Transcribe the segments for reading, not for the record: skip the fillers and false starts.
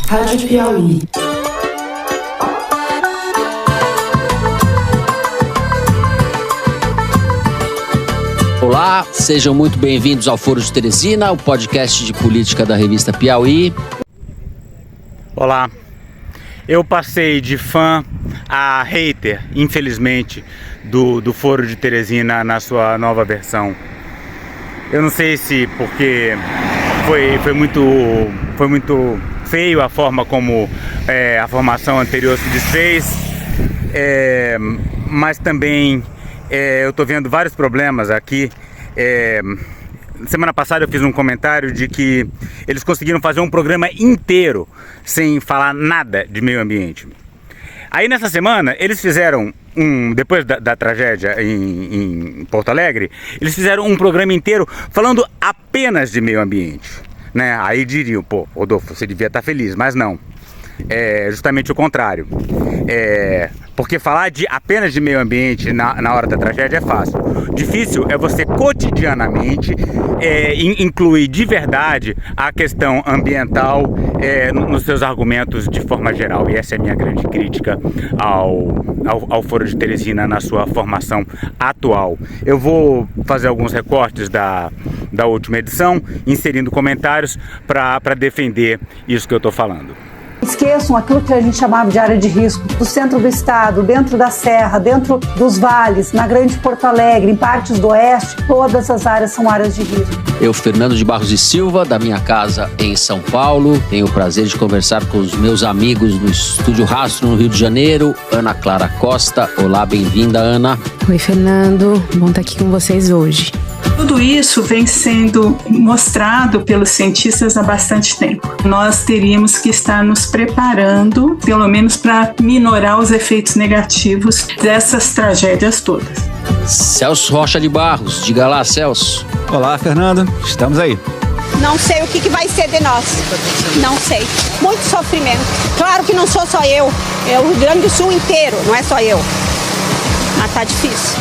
Rádio Piauí. Olá, sejam muito bem-vindos ao Foro de Teresina, o podcast de política da revista Piauí. Olá, eu passei de fã a hater, infelizmente, do Foro de Teresina na sua nova versão. Eu não sei se porque foi muito feio a forma como a formação anterior se desfez, mas também eu estou vendo vários problemas aqui. Semana passada eu fiz um comentário de que eles conseguiram fazer um programa inteiro sem falar nada de meio ambiente. Aí nessa semana eles fizeram depois da tragédia em Porto Alegre, eles fizeram um programa inteiro falando apenas de meio ambiente, né? Aí diriam, pô, Rodolfo, você devia estar feliz, mas não. É justamente o contrário. Porque falar apenas de meio ambiente na hora da tragédia é fácil. Difícil é você cotidianamente incluir de verdade a questão ambiental nos seus argumentos de forma geral. E essa é a minha grande crítica ao Foro de Teresina na sua formação atual. Eu vou fazer alguns recortes da última edição, inserindo comentários para defender isso que eu estou falando. Esqueçam aquilo que a gente chamava de área de risco, do centro do estado, dentro da serra, dentro dos vales, na grande Porto Alegre, em partes do oeste, todas as áreas são áreas de risco. Eu, Fernando de Barros e Silva, da minha casa em São Paulo, tenho o prazer de conversar com os meus amigos no Estúdio Rastro, no Rio de Janeiro, Ana Clara Costa. Olá, bem-vinda, Ana. Oi, Fernando, bom estar aqui com vocês hoje. Tudo isso vem sendo mostrado pelos cientistas há bastante tempo. Nós teríamos que estar nos preparando, pelo menos para minorar os efeitos negativos dessas tragédias todas. Celso Rocha de Barros, diga lá, Celso. Olá, Fernando, estamos aí. Não sei o que vai ser de nós, não sei. Muito sofrimento. Claro que não sou só eu, é o Rio Grande do Sul inteiro, não é só eu. Mas tá difícil.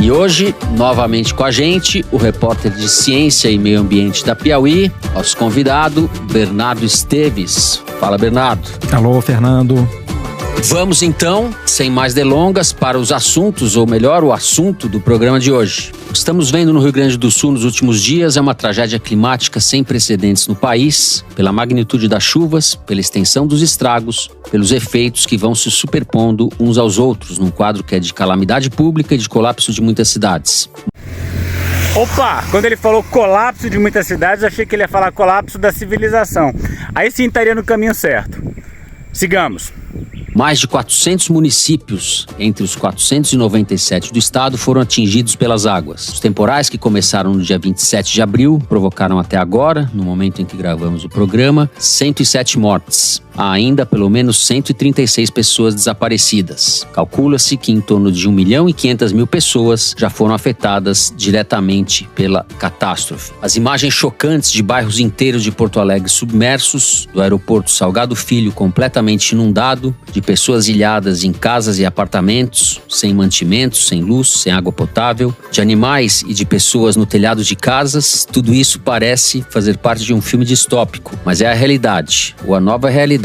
E hoje, novamente com a gente, o repórter de Ciência e Meio Ambiente da Piauí, nosso convidado, Bernardo Esteves. Fala, Bernardo. Alô, Fernando. Vamos então, sem mais delongas, para os assuntos, ou melhor, o assunto do programa de hoje. O que estamos vendo no Rio Grande do Sul nos últimos dias é uma tragédia climática sem precedentes no país, pela magnitude das chuvas, pela extensão dos estragos, pelos efeitos que vão se superpondo uns aos outros, num quadro que é de calamidade pública e de colapso de muitas cidades. Opa, quando ele falou colapso de muitas cidades, eu achei que ele ia falar colapso da civilização. Aí sim estaria no caminho certo. Sigamos. Mais de 400 municípios, entre os 497 do estado, foram atingidos pelas águas. Os temporais que começaram no dia 27 de abril provocaram até agora, no momento em que gravamos o programa, 107 mortes. Há ainda pelo menos 136 pessoas desaparecidas. Calcula-se que em torno de 1.500.000 pessoas já foram afetadas diretamente pela catástrofe. As imagens chocantes de bairros inteiros de Porto Alegre submersos, do aeroporto Salgado Filho completamente inundado, de pessoas ilhadas em casas e apartamentos, sem mantimentos, sem luz, sem água potável, de animais e de pessoas no telhado de casas, tudo isso parece fazer parte de um filme distópico, mas é a realidade, ou a nova realidade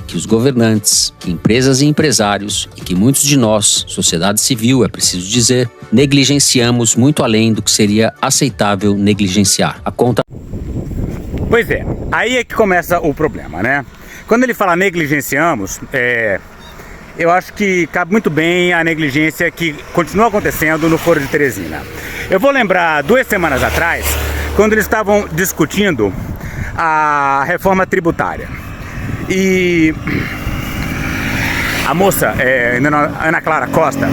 que os governantes, que empresas e empresários e que muitos de nós, sociedade civil, é preciso dizer, negligenciamos muito além do que seria aceitável negligenciar. A conta... Pois é, aí é que começa o problema, né? Quando ele fala negligenciamos, eu acho que cabe muito bem a negligência que continua acontecendo no Foro de Teresina. Eu vou lembrar 2 semanas atrás, quando eles estavam discutindo a reforma tributária. E a moça, Ana Clara Costa,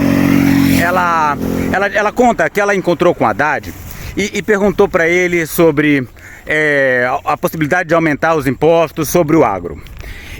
ela conta que ela encontrou com o Haddad e perguntou para ele sobre a possibilidade de aumentar os impostos sobre o agro.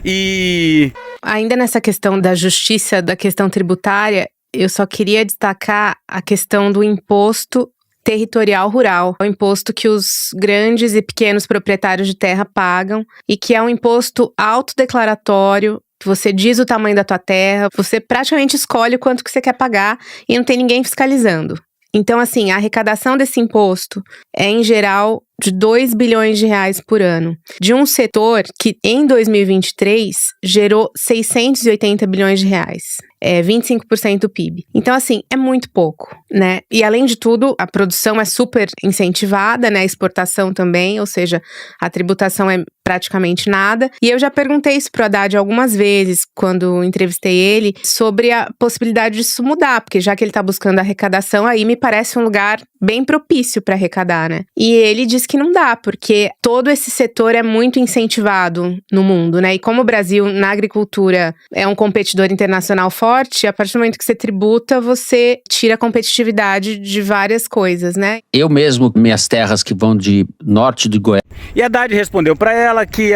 E ainda nessa questão da justiça, da questão tributária, eu só queria destacar a questão do imposto territorial rural, é um imposto que os grandes e pequenos proprietários de terra pagam e que é um imposto autodeclaratório. Você diz o tamanho da tua terra, você praticamente escolhe o quanto que você quer pagar e não tem ninguém fiscalizando. Então, assim, a arrecadação desse imposto é, em geral, de 2 bilhões de reais por ano, de um setor que, em 2023, gerou 680 bilhões de reais. 25% do PIB. Então, assim, é muito pouco, né? E, além de tudo, a produção é super incentivada, né? A exportação também, ou seja, a tributação é praticamente nada. E eu já perguntei isso pro Haddad algumas vezes, quando entrevistei ele, sobre a possibilidade disso mudar, porque já que ele tá buscando arrecadação, aí me parece um lugar bem propício para arrecadar, né? E ele diz que não dá, porque todo esse setor é muito incentivado no mundo, né? E como o Brasil, na agricultura, é um competidor internacional forte, a partir do momento que você tributa, você tira a competitividade de várias coisas, né? Eu mesmo, minhas terras que vão de norte de Goiás. E a Haddad respondeu para ela que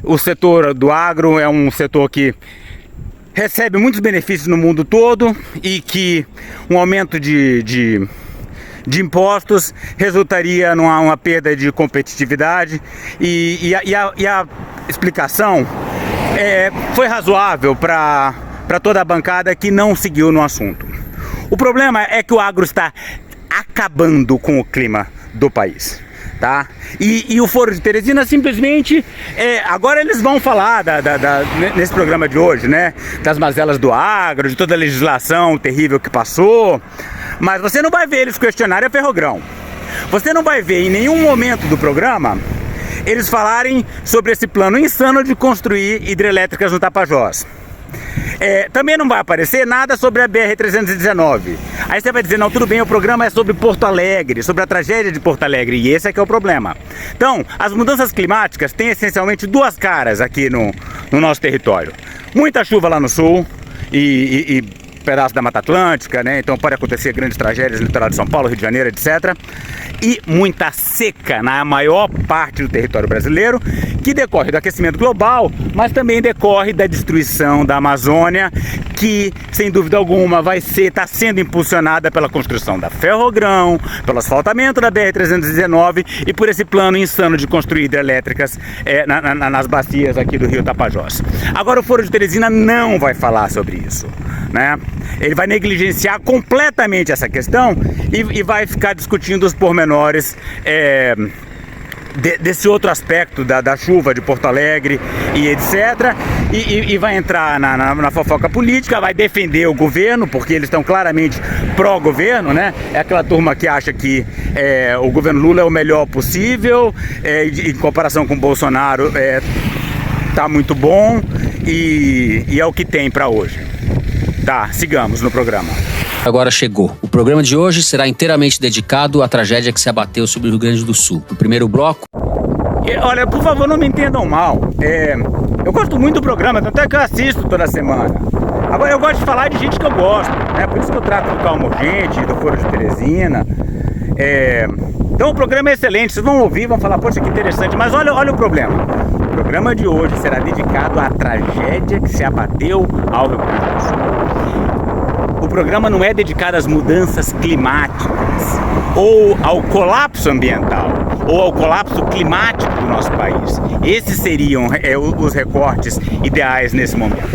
o setor do agro é um setor que recebe muitos benefícios no mundo todo e que um aumento de impostos resultaria numa perda de competitividade e a explicação foi razoável para toda a bancada que não seguiu no assunto. O problema é que o agro está acabando com o clima do país. Tá? E o Foro de Teresina simplesmente, agora eles vão falar nesse programa de hoje, né? Das mazelas do agro, de toda a legislação terrível que passou, mas você não vai ver eles questionarem a Ferrogrão. Você não vai ver em nenhum momento do programa eles falarem sobre esse plano insano de construir hidrelétricas no Tapajós. Também não vai aparecer nada sobre a BR-319. Aí você vai dizer, não, tudo bem, o programa é sobre Porto Alegre, sobre a tragédia de Porto Alegre, e esse é que é o problema. Então, as mudanças climáticas têm essencialmente duas caras aqui no nosso território. Muita chuva lá no sul e pedaço da Mata Atlântica, né? Então pode acontecer grandes tragédias no litoral de São Paulo, Rio de Janeiro, etc. E muita seca na maior parte do território brasileiro, que decorre do aquecimento global, mas também decorre da destruição da Amazônia, que, sem dúvida alguma, está sendo impulsionada pela construção da Ferrogrão, pelo asfaltamento da BR-319 e por esse plano insano de construir hidrelétricas nas bacias aqui do Rio Tapajós. Agora o Foro de Teresina não vai falar sobre isso, né? Ele vai negligenciar completamente essa questão e vai ficar discutindo os pormenores desse outro aspecto da chuva de Porto Alegre e etc. E vai entrar na fofoca política, vai defender o governo, porque eles estão claramente pró-governo, né? É aquela turma que acha que o governo Lula é o melhor possível, em comparação com o Bolsonaro tá muito bom e é o que tem para hoje. Tá, sigamos no programa. Agora chegou. O programa de hoje será inteiramente dedicado à tragédia que se abateu sobre o Rio Grande do Sul. No primeiro bloco... Olha, por favor, não me entendam mal. Eu gosto muito do programa, tanto é que eu assisto toda semana. Agora, eu gosto de falar de gente que eu gosto, né? Por isso que eu trato do Calma Urgente, do Foro de Teresina. Então o programa é excelente, vocês vão ouvir, vão falar, poxa, que interessante. Mas olha o problema. O programa de hoje será dedicado à tragédia que se abateu ao Rio Grande do Sul. O programa não é dedicado às mudanças climáticas, ou ao colapso ambiental, ou ao colapso climático do nosso país. Esses seriam os recortes ideais nesse momento.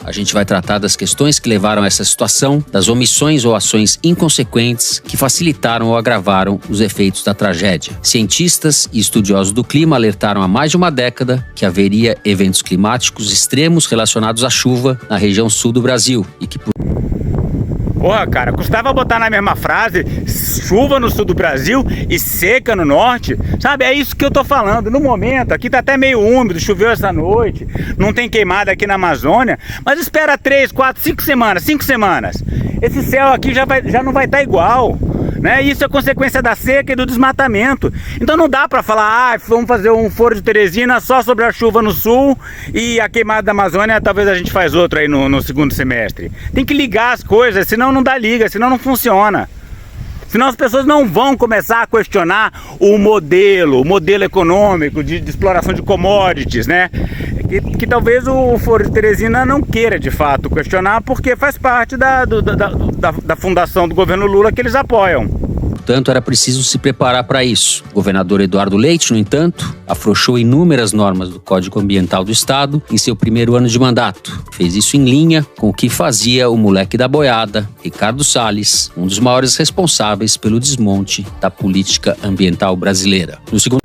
A gente vai tratar das questões que levaram a essa situação, das omissões ou ações inconsequentes que facilitaram ou agravaram os efeitos da tragédia. Cientistas e estudiosos do clima alertaram há mais de uma década que haveria eventos climáticos extremos relacionados à chuva na região sul do Brasil e que Porra, cara, custava botar na mesma frase chuva no sul do Brasil e seca no norte, sabe? É isso que eu tô falando. No momento, aqui tá até meio úmido, choveu essa noite, não tem queimada aqui na Amazônia, mas espera 3, 4, 5 semanas. Esse céu aqui já não vai estar igual, né? Isso é consequência da seca e do desmatamento. Então não dá pra falar, vamos fazer um Foro de Teresina só sobre a chuva no sul e a queimada da Amazônia, talvez a gente faz outro aí no segundo semestre. Tem que ligar as coisas, senão não dá liga, senão não funciona. Senão as pessoas não vão começar a questionar o modelo econômico de exploração de commodities, né? Que talvez o Foro de Teresina não queira de fato questionar, porque faz parte da fundação do governo Lula que eles apoiam. Portanto, era preciso se preparar para isso. O governador Eduardo Leite, no entanto, afrouxou inúmeras normas do Código Ambiental do Estado em seu primeiro ano de mandato. Fez isso em linha com o que fazia o moleque da boiada, Ricardo Salles, um dos maiores responsáveis pelo desmonte da política ambiental brasileira. No segundo...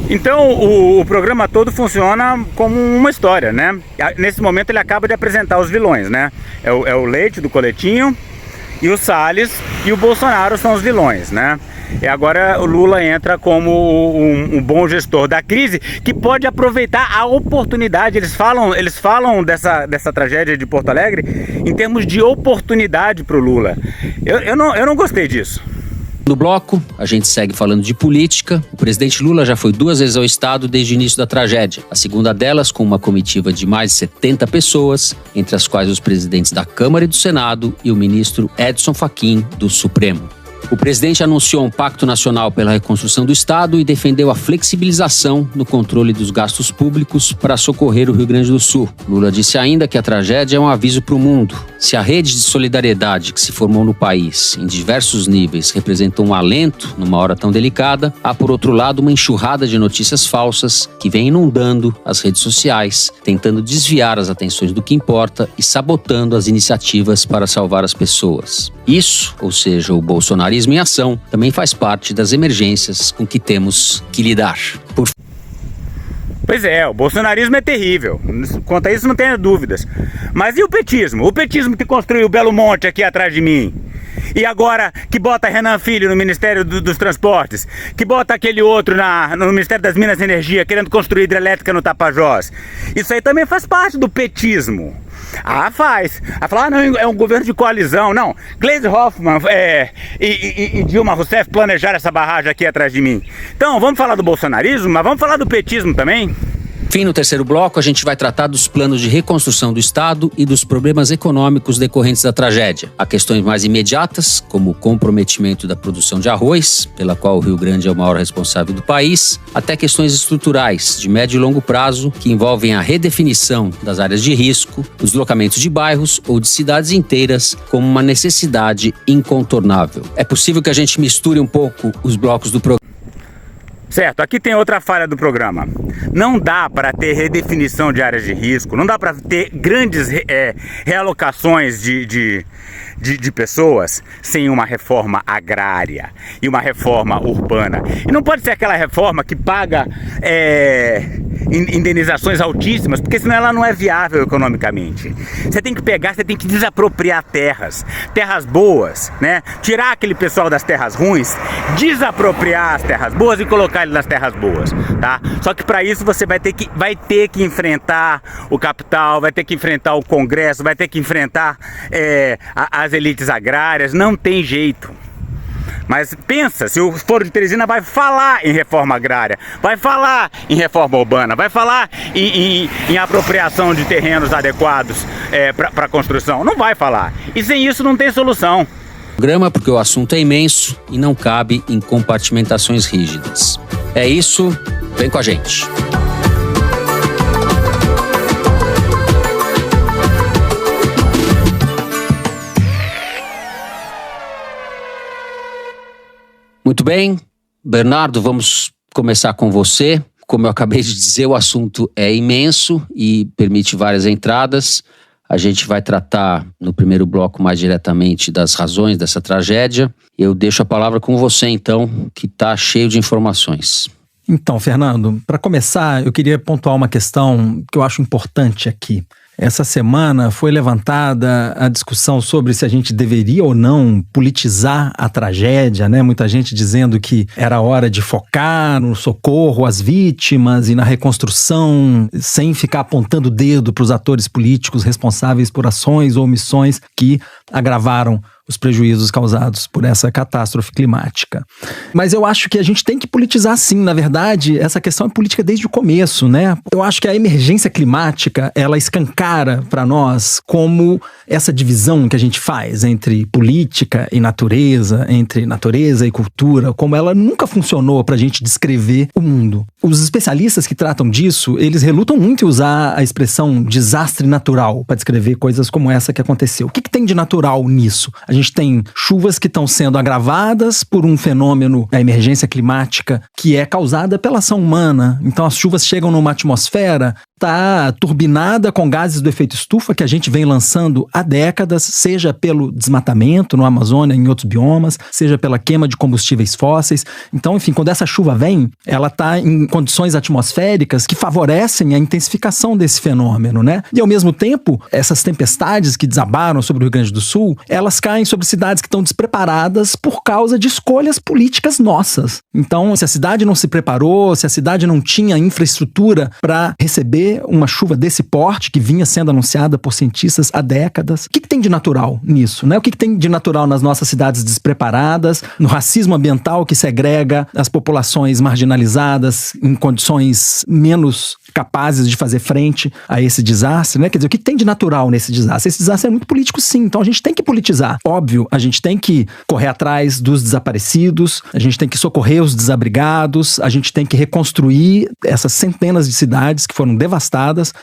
Então o programa todo funciona como uma história, né? Nesse momento ele acaba de apresentar os vilões, né? É o Leite do coletinho e o Salles e o Bolsonaro são os vilões, né? E agora o Lula entra como um bom gestor da crise que pode aproveitar a oportunidade. Eles falam dessa tragédia de Porto Alegre em termos de oportunidade para o Lula. Eu não gostei disso. No bloco, a gente segue falando de política. O presidente Lula já foi 2 vezes ao estado desde o início da tragédia. A segunda delas com uma comitiva de mais de 70 pessoas, entre as quais os presidentes da Câmara e do Senado e o ministro Edson Fachin, do Supremo. O presidente anunciou um pacto nacional pela reconstrução do Estado e defendeu a flexibilização no controle dos gastos públicos para socorrer o Rio Grande do Sul. Lula disse ainda que a tragédia é um aviso para o mundo. Se a rede de solidariedade que se formou no país, em diversos níveis, representou um alento numa hora tão delicada, há, por outro lado, uma enxurrada de notícias falsas que vem inundando as redes sociais, tentando desviar as atenções do que importa e sabotando as iniciativas para salvar as pessoas. Isso, ou seja, o bolsonarismo em ação, também faz parte das emergências com que temos que lidar. Pois é, o bolsonarismo é terrível. Quanto a isso não tenha dúvidas. Mas e o petismo? O petismo que construiu o Belo Monte aqui atrás de mim. E agora que bota Renan Filho no Ministério dos Transportes, que bota aquele outro no Ministério das Minas e Energia, querendo construir hidrelétrica no Tapajós. Isso aí também faz parte do petismo. Ah, faz. A falar, não, é um governo de coalizão. Não, Gleisi Hoffmann e Dilma Rousseff planejaram essa barragem aqui atrás de mim. Então, vamos falar do bolsonarismo, mas vamos falar do petismo também? Fim, no terceiro bloco, a gente vai tratar dos planos de reconstrução do Estado e dos problemas econômicos decorrentes da tragédia. Há questões mais imediatas, como o comprometimento da produção de arroz, pela qual o Rio Grande é o maior responsável do país, até questões estruturais, de médio e longo prazo, que envolvem a redefinição das áreas de risco, os deslocamentos de bairros ou de cidades inteiras como uma necessidade incontornável. É possível que a gente misture um pouco os blocos do programa. Certo, aqui tem outra falha do programa. Não dá para ter redefinição de áreas de risco, não dá para ter grandes realocações de pessoas sem uma reforma agrária e uma reforma urbana. E não pode ser aquela reforma que paga indenizações altíssimas, porque senão ela não é viável economicamente. Você tem que pegar, você tem que desapropriar terras boas, né? Tirar aquele pessoal das terras ruins, desapropriar as terras boas e colocar ele nas terras boas, tá? Só que para isso você vai ter que enfrentar o capital, vai ter que enfrentar o Congresso, vai ter que enfrentar as elites agrárias, não tem jeito. Mas pensa, se o Foro de Teresina vai falar em reforma agrária, vai falar em reforma urbana, vai falar em apropriação de terrenos adequados para construção, não vai falar. E sem isso não tem solução. Programa porque o assunto é imenso e não cabe em compartimentações rígidas. É isso, vem com a gente. Muito bem, Bernardo, vamos começar com você. Como eu acabei de dizer, o assunto é imenso e permite várias entradas. A gente vai tratar no primeiro bloco mais diretamente das razões dessa tragédia. Eu deixo a palavra com você, então, que está cheio de informações. Então, Fernando, para começar, eu queria pontuar uma questão que eu acho importante aqui. Essa semana foi levantada a discussão sobre se a gente deveria ou não politizar a tragédia, né? Muita gente dizendo que era hora de focar no socorro às vítimas e na reconstrução, sem ficar apontando o dedo para os atores políticos responsáveis por ações ou omissões que agravaram os prejuízos causados por essa catástrofe climática. Mas eu acho que a gente tem que politizar sim, na verdade, essa questão é política desde o começo, né? Eu acho que a emergência climática, ela escancara para nós como essa divisão que a gente faz entre política e natureza, entre natureza e cultura, como ela nunca funcionou para a gente descrever o mundo. Os especialistas que tratam disso, eles relutam muito em usar a expressão desastre natural para descrever coisas como essa que aconteceu. O que tem de natural nisso? A gente tem chuvas que estão sendo agravadas por um fenômeno, a emergência climática, que é causada pela ação humana. Então as chuvas chegam numa atmosfera está turbinada com gases do efeito estufa que a gente vem lançando há décadas, seja pelo desmatamento no Amazônia, em outros biomas, seja pela queima de combustíveis fósseis. Então, enfim, quando essa chuva vem, ela está em condições atmosféricas que favorecem a intensificação desse fenômeno, né? E, ao mesmo tempo, essas tempestades que desabaram sobre o Rio Grande do Sul, elas caem sobre cidades que estão despreparadas por causa de escolhas políticas nossas. Então, se a cidade não se preparou, se a cidade não tinha infraestrutura para receber uma chuva desse porte, que vinha sendo anunciada por cientistas há décadas. O que tem de natural nisso, né? O que tem de natural nas nossas cidades despreparadas, no racismo ambiental que segrega as populações marginalizadas em condições menos capazes de fazer frente a esse desastre, né? Quer dizer, o que tem de natural nesse desastre? Esse desastre é muito político, sim. Então a gente tem que politizar. Óbvio, a gente tem que correr atrás dos desaparecidos, a gente tem que socorrer os desabrigados, a gente tem que reconstruir essas centenas de cidades que foram devastadas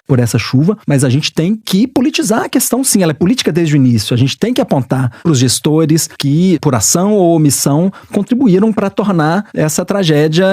por essa chuva, mas a gente tem que politizar a questão, sim. Ela é política desde o início. A gente tem que apontar para os gestores que, por ação ou omissão, contribuíram para tornar essa tragédia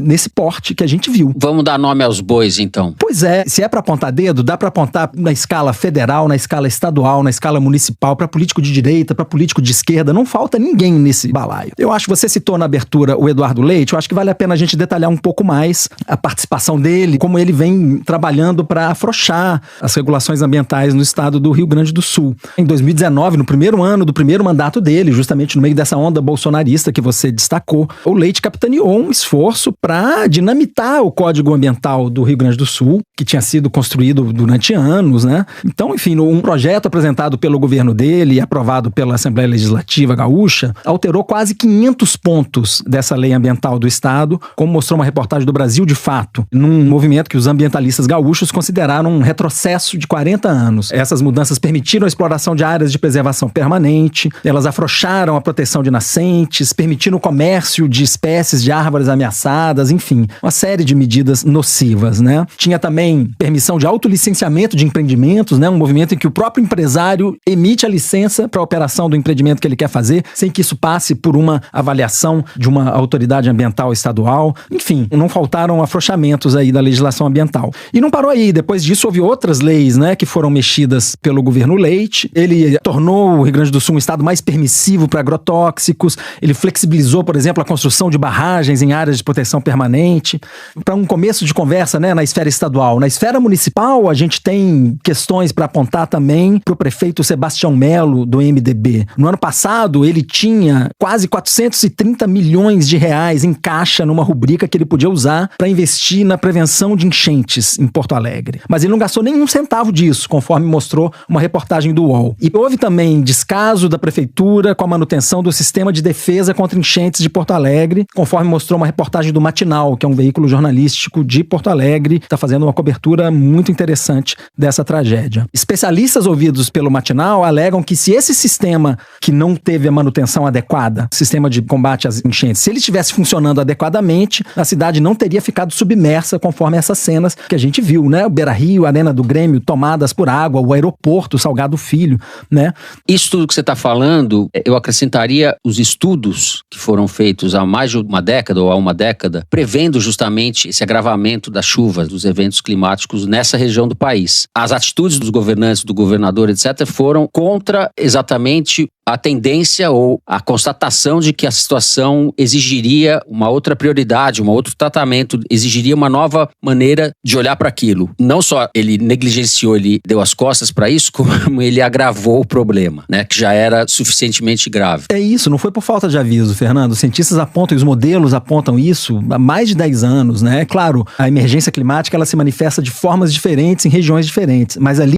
nesse porte que a gente viu. Vamos dar nome aos bois, então. Pois é, se é para apontar dedo, dá para apontar na escala federal, na escala estadual, na escala municipal, para político de direita, para político de esquerda, não falta ninguém nesse balaio. Eu acho que você citou na abertura o Eduardo Leite, eu acho que vale a pena a gente detalhar um pouco mais a participação dele, como ele vem trabalhando para afrouxar as regulações ambientais no estado do Rio Grande do Sul. Em 2019, no primeiro ano do primeiro mandato dele, justamente no meio dessa onda bolsonarista que você destacou, o Leite capitaneou um esforço para dinamitar o Código Ambiental do Rio Grande do Sul, que tinha sido construído durante anos, né? Então, enfim, um projeto apresentado pelo governo dele e aprovado pela Assembleia Legislativa Gaúcha alterou quase 500 pontos dessa lei ambiental do estado, como mostrou uma reportagem do Brasil de Fato, num movimento que os ambientalistas gaúchos consideraram um retrocesso de 40 anos. Essas mudanças permitiram a exploração de áreas de preservação permanente, elas afrouxaram a proteção de nascentes, permitiram o comércio de espécies de árvores ameaçadas, enfim, uma série de medidas nocivas, né? Tinha também permissão de autolicenciamento de empreendimentos, né? Um movimento em que o próprio empresário emite a licença para a operação do empreendimento que ele quer fazer, sem que isso passe por uma avaliação de uma autoridade ambiental estadual. Enfim, não faltaram afrouxamentos aí da legislação ambiental. E não parou aí. Depois disso, houve outras leis, né, que foram mexidas pelo governo Leite. Ele tornou o Rio Grande do Sul um estado mais permissivo para agrotóxicos. Ele flexibilizou, por exemplo, a construção de barragens em áreas de proteção permanente. Para um começo de conversa, né, na esfera estadual. Na esfera municipal, a gente tem questões para apontar também para o prefeito Sebastião Melo, do MDB. No ano passado, ele tinha quase 430 milhões de reais em caixa numa rubrica que ele podia usar para investir na prevenção de enchentes em Porto Alegre. Mas ele não gastou nenhum centavo disso, conforme mostrou uma reportagem do UOL. E houve também descaso da prefeitura com a manutenção do sistema de defesa contra enchentes de Porto Alegre, conforme mostrou uma reportagem do Matinal, que é um veículo jornalístico de Porto Alegre, que está fazendo uma cobertura muito interessante dessa tragédia. Especialistas ouvidos pelo Matinal alegam que se esse sistema que não teve a manutenção adequada, sistema de combate às enchentes, se ele estivesse funcionando adequadamente, a cidade não teria ficado submersa conforme essas cenas que a gente viu, né? O Beira-Rio, a Arena do Grêmio tomadas por água, o aeroporto Salgado Filho, né? Isso tudo que você está falando, eu acrescentaria os estudos que foram feitos há mais de uma década ou há uma década, prevendo justamente esse agravamento das chuvas, dos eventos climáticos nessa região do país. As atitudes dos governantes, do governador, etc., foram contra exatamente a tendência ou a constatação de que a situação exigiria uma outra prioridade, um outro tratamento, exigiria uma nova maneira de olhar para aquilo. Não só ele negligenciou, ele deu as costas para isso, como ele agravou o problema, né, que já era suficientemente grave. É isso, não foi por falta de aviso, Fernando. Os cientistas apontam, e os modelos apontam isso há mais de 10 anos, né? É claro, a emergência climática ela se manifesta de formas diferentes em regiões diferentes, mas ali...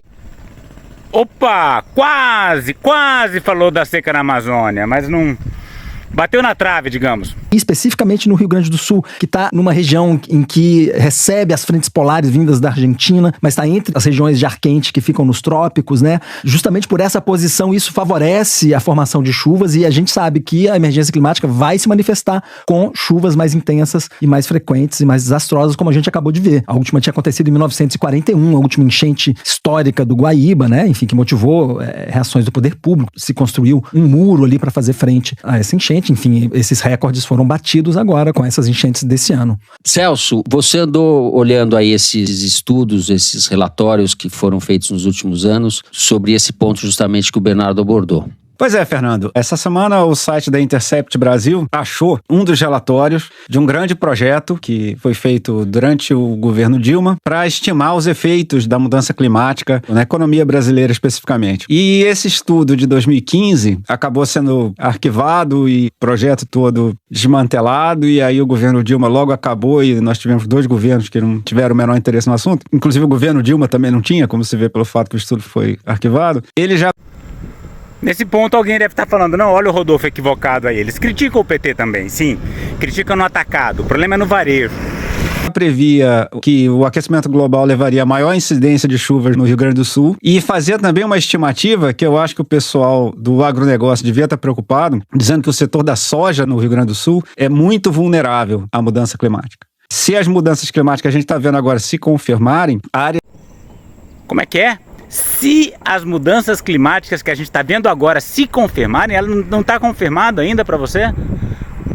Opa, quase falou da seca na Amazônia, mas não Bateu na trave, digamos. Especificamente no Rio Grande do Sul, que está numa região em que recebe as frentes polares vindas da Argentina, mas está entre as regiões de ar quente que ficam nos trópicos, né? Justamente por essa posição, isso favorece a formação de chuvas e a gente sabe que a emergência climática vai se manifestar com chuvas mais intensas e mais frequentes e mais desastrosas, como a gente acabou de ver. A última tinha acontecido em 1941, a última enchente histórica do Guaíba, né? Enfim, que motivou reações do poder público. Se construiu um muro ali para fazer frente a essa enchente. Enfim, esses recordes foram batidos agora com essas enchentes desse ano. Celso, você andou olhando aí esses estudos, esses relatórios que foram feitos nos últimos anos sobre esse ponto justamente que o Bernardo abordou. Pois é, Fernando. Essa semana o site da Intercept Brasil achou um dos relatórios de um grande projeto que foi feito durante o governo Dilma para estimar os efeitos da mudança climática na economia brasileira especificamente. E esse estudo de 2015 acabou sendo arquivado e o projeto todo desmantelado, e aí o governo Dilma logo acabou e nós tivemos 2 governos que não tiveram o menor interesse no assunto. Inclusive o governo Dilma também não tinha, como se vê pelo fato que o estudo foi arquivado. Ele já... Nesse ponto alguém deve estar falando, não, olha o Rodolfo equivocado aí. Eles criticam o PT também, sim. Criticam no atacado, o problema é no varejo. Previa que o aquecimento global levaria a maior incidência de chuvas no Rio Grande do Sul e fazia também uma estimativa que eu acho que o pessoal do agronegócio devia estar preocupado, dizendo que o setor da soja no Rio Grande do Sul é muito vulnerável à mudança climática. Se as mudanças climáticas que a gente está vendo agora se confirmarem, a área... Como é que é? Se as mudanças climáticas que a gente está vendo agora se confirmarem, ela não está confirmada ainda para você?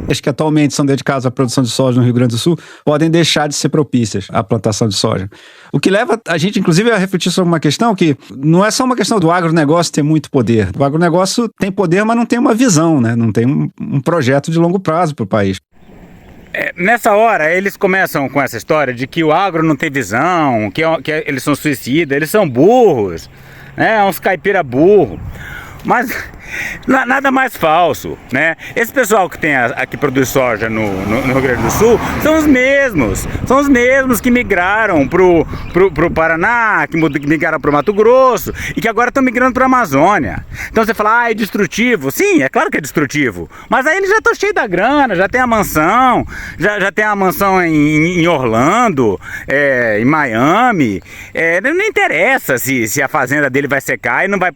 As que atualmente são dedicadas à produção de soja no Rio Grande do Sul podem deixar de ser propícias à plantação de soja. O que leva a gente, inclusive, a refletir sobre uma questão que não é só uma questão do agronegócio ter muito poder. O agronegócio tem poder, mas não tem uma visão, né? Não tem um projeto de longo prazo para o país. Nessa hora, eles começam com essa história de que o agro não tem visão, que eles são suicidas, eles são burros, né? Uns caipira burro. Mas nada mais falso, né? Esse pessoal que que produz soja no Rio Grande do Sul são os mesmos que migraram pro Paraná, que migraram pro Mato Grosso e que agora estão migrando pra Amazônia. Então você fala, é destrutivo. Sim, é claro que é destrutivo, mas aí eles já estão cheios da grana, já tem a mansão, já tem a mansão em Orlando, em Miami. Não interessa se a fazenda dele vai secar e não vai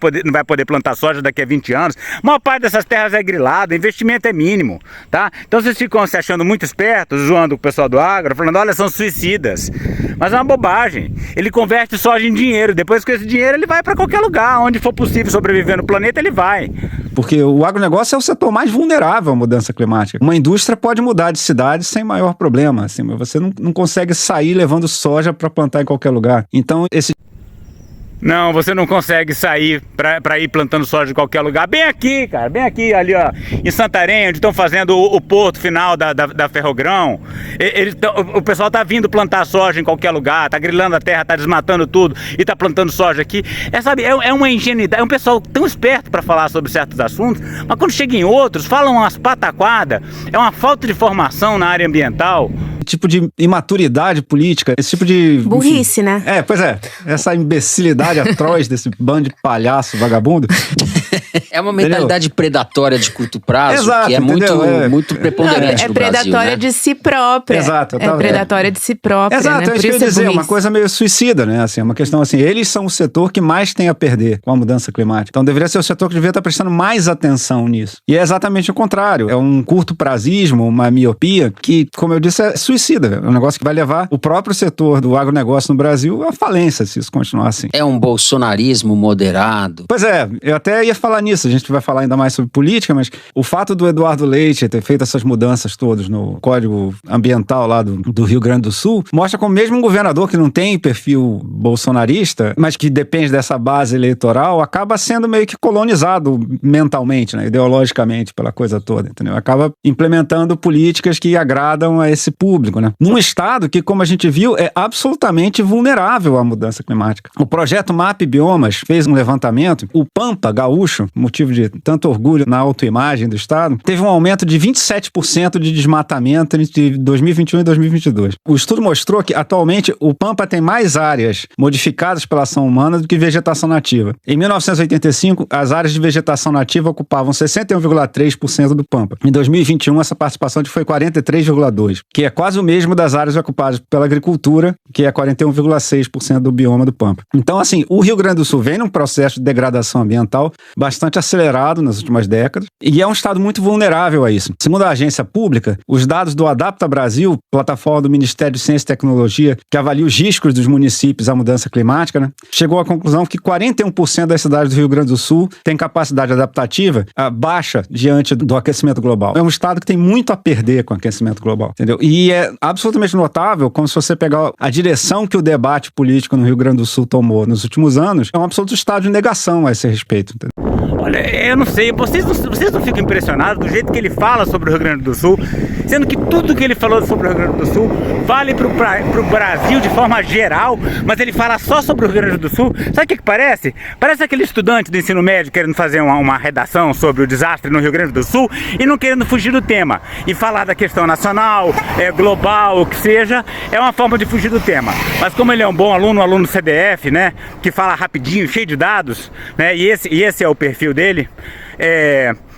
poder plantar soja daqui a 20 anos. A maior parte dessas terras é grilada, investimento é mínimo, tá? Então vocês ficam se achando muito espertos, zoando o pessoal do agro, falando, olha, são suicidas. Mas é uma bobagem. Ele converte soja em dinheiro, depois com esse dinheiro ele vai para qualquer lugar, onde for possível sobreviver no planeta, ele vai. Porque o agronegócio é o setor mais vulnerável à mudança climática. Uma indústria pode mudar de cidade sem maior problema, assim, mas você não consegue sair levando soja para plantar em qualquer lugar. Então, Não, você não consegue sair pra ir plantando soja em qualquer lugar. Bem aqui, cara, bem aqui, ali, ó, em Santarém, onde estão fazendo o porto final da Ferrogrão. O pessoal tá vindo plantar soja em qualquer lugar, tá grilando a terra, tá desmatando tudo e tá plantando soja aqui. É uma ingenuidade, é um pessoal tão esperto pra falar sobre certos assuntos, mas quando chega em outros, falam umas pataquadas, é uma falta de formação na área ambiental. Tipo de imaturidade política, esse tipo de... Burrice, né? Pois é, essa imbecilidade atroz desse bando de palhaço vagabundo. É uma mentalidade predatória de curto prazo. Exato, que é muito preponderante no Brasil, predatória, né? De si própria. Exato. É predatória de si própria, exato, né? Por isso que eu ia dizer, uma coisa meio suicida, né? Assim, uma questão assim, eles são o setor que mais tem a perder com a mudança climática. Então deveria ser o setor que devia estar prestando mais atenção nisso. E é exatamente o contrário. É um curto prazismo, uma miopia, que, como eu disse, é suicida. É um negócio que vai levar o próprio setor do agronegócio no Brasil à falência, se isso continuar assim. É um bolsonarismo moderado. Pois é, eu até ia falar nisso, a gente vai falar ainda mais sobre política, mas o fato do Eduardo Leite ter feito essas mudanças todas no Código Ambiental lá do Rio Grande do Sul, mostra como mesmo um governador que não tem perfil bolsonarista, mas que depende dessa base eleitoral, acaba sendo meio que colonizado mentalmente, né, ideologicamente pela coisa toda, entendeu? Acaba implementando políticas que agradam a esse público, né? Num estado que, como a gente viu, é absolutamente vulnerável à mudança climática. O projeto MAP Biomas fez um levantamento, o Pampa Gaúcho Gaúcho, motivo de tanto orgulho na autoimagem do estado, teve um aumento de 27% de desmatamento entre 2021 e 2022. O estudo mostrou que, atualmente, o Pampa tem mais áreas modificadas pela ação humana do que vegetação nativa. Em 1985, as áreas de vegetação nativa ocupavam 61,3% do Pampa. Em 2021, essa participação foi 43,2%, que é quase o mesmo das áreas ocupadas pela agricultura, que é 41,6% do bioma do Pampa. Então, assim, o Rio Grande do Sul vem num processo de degradação ambiental bastante acelerado nas últimas décadas e é um estado muito vulnerável a isso. Segundo a agência pública, os dados do Adapta Brasil, plataforma do Ministério de Ciência e Tecnologia, que avalia os riscos dos municípios à mudança climática, né, chegou à conclusão que 41% das cidades do Rio Grande do Sul têm capacidade adaptativa baixa diante do aquecimento global. É um estado que tem muito a perder com o aquecimento global, entendeu? E é absolutamente notável, como se você pegar a direção que o debate político no Rio Grande do Sul tomou nos últimos anos, é um absoluto estado de negação a esse respeito, entendeu? Olha, eu não sei, vocês não ficam impressionados do jeito que ele fala sobre o Rio Grande do Sul, sendo que tudo que ele falou sobre o Rio Grande do Sul vale pro Brasil de forma geral, mas ele fala só sobre o Rio Grande do Sul. Sabe o que parece? Parece aquele estudante do ensino médio querendo fazer uma redação sobre o desastre no Rio Grande do Sul e não querendo fugir do tema. E falar da questão nacional, global, o que seja, é uma forma de fugir do tema. Mas como ele é um bom aluno CDF, né, que fala rapidinho, cheio de dados, né, e esse é o perfil dele,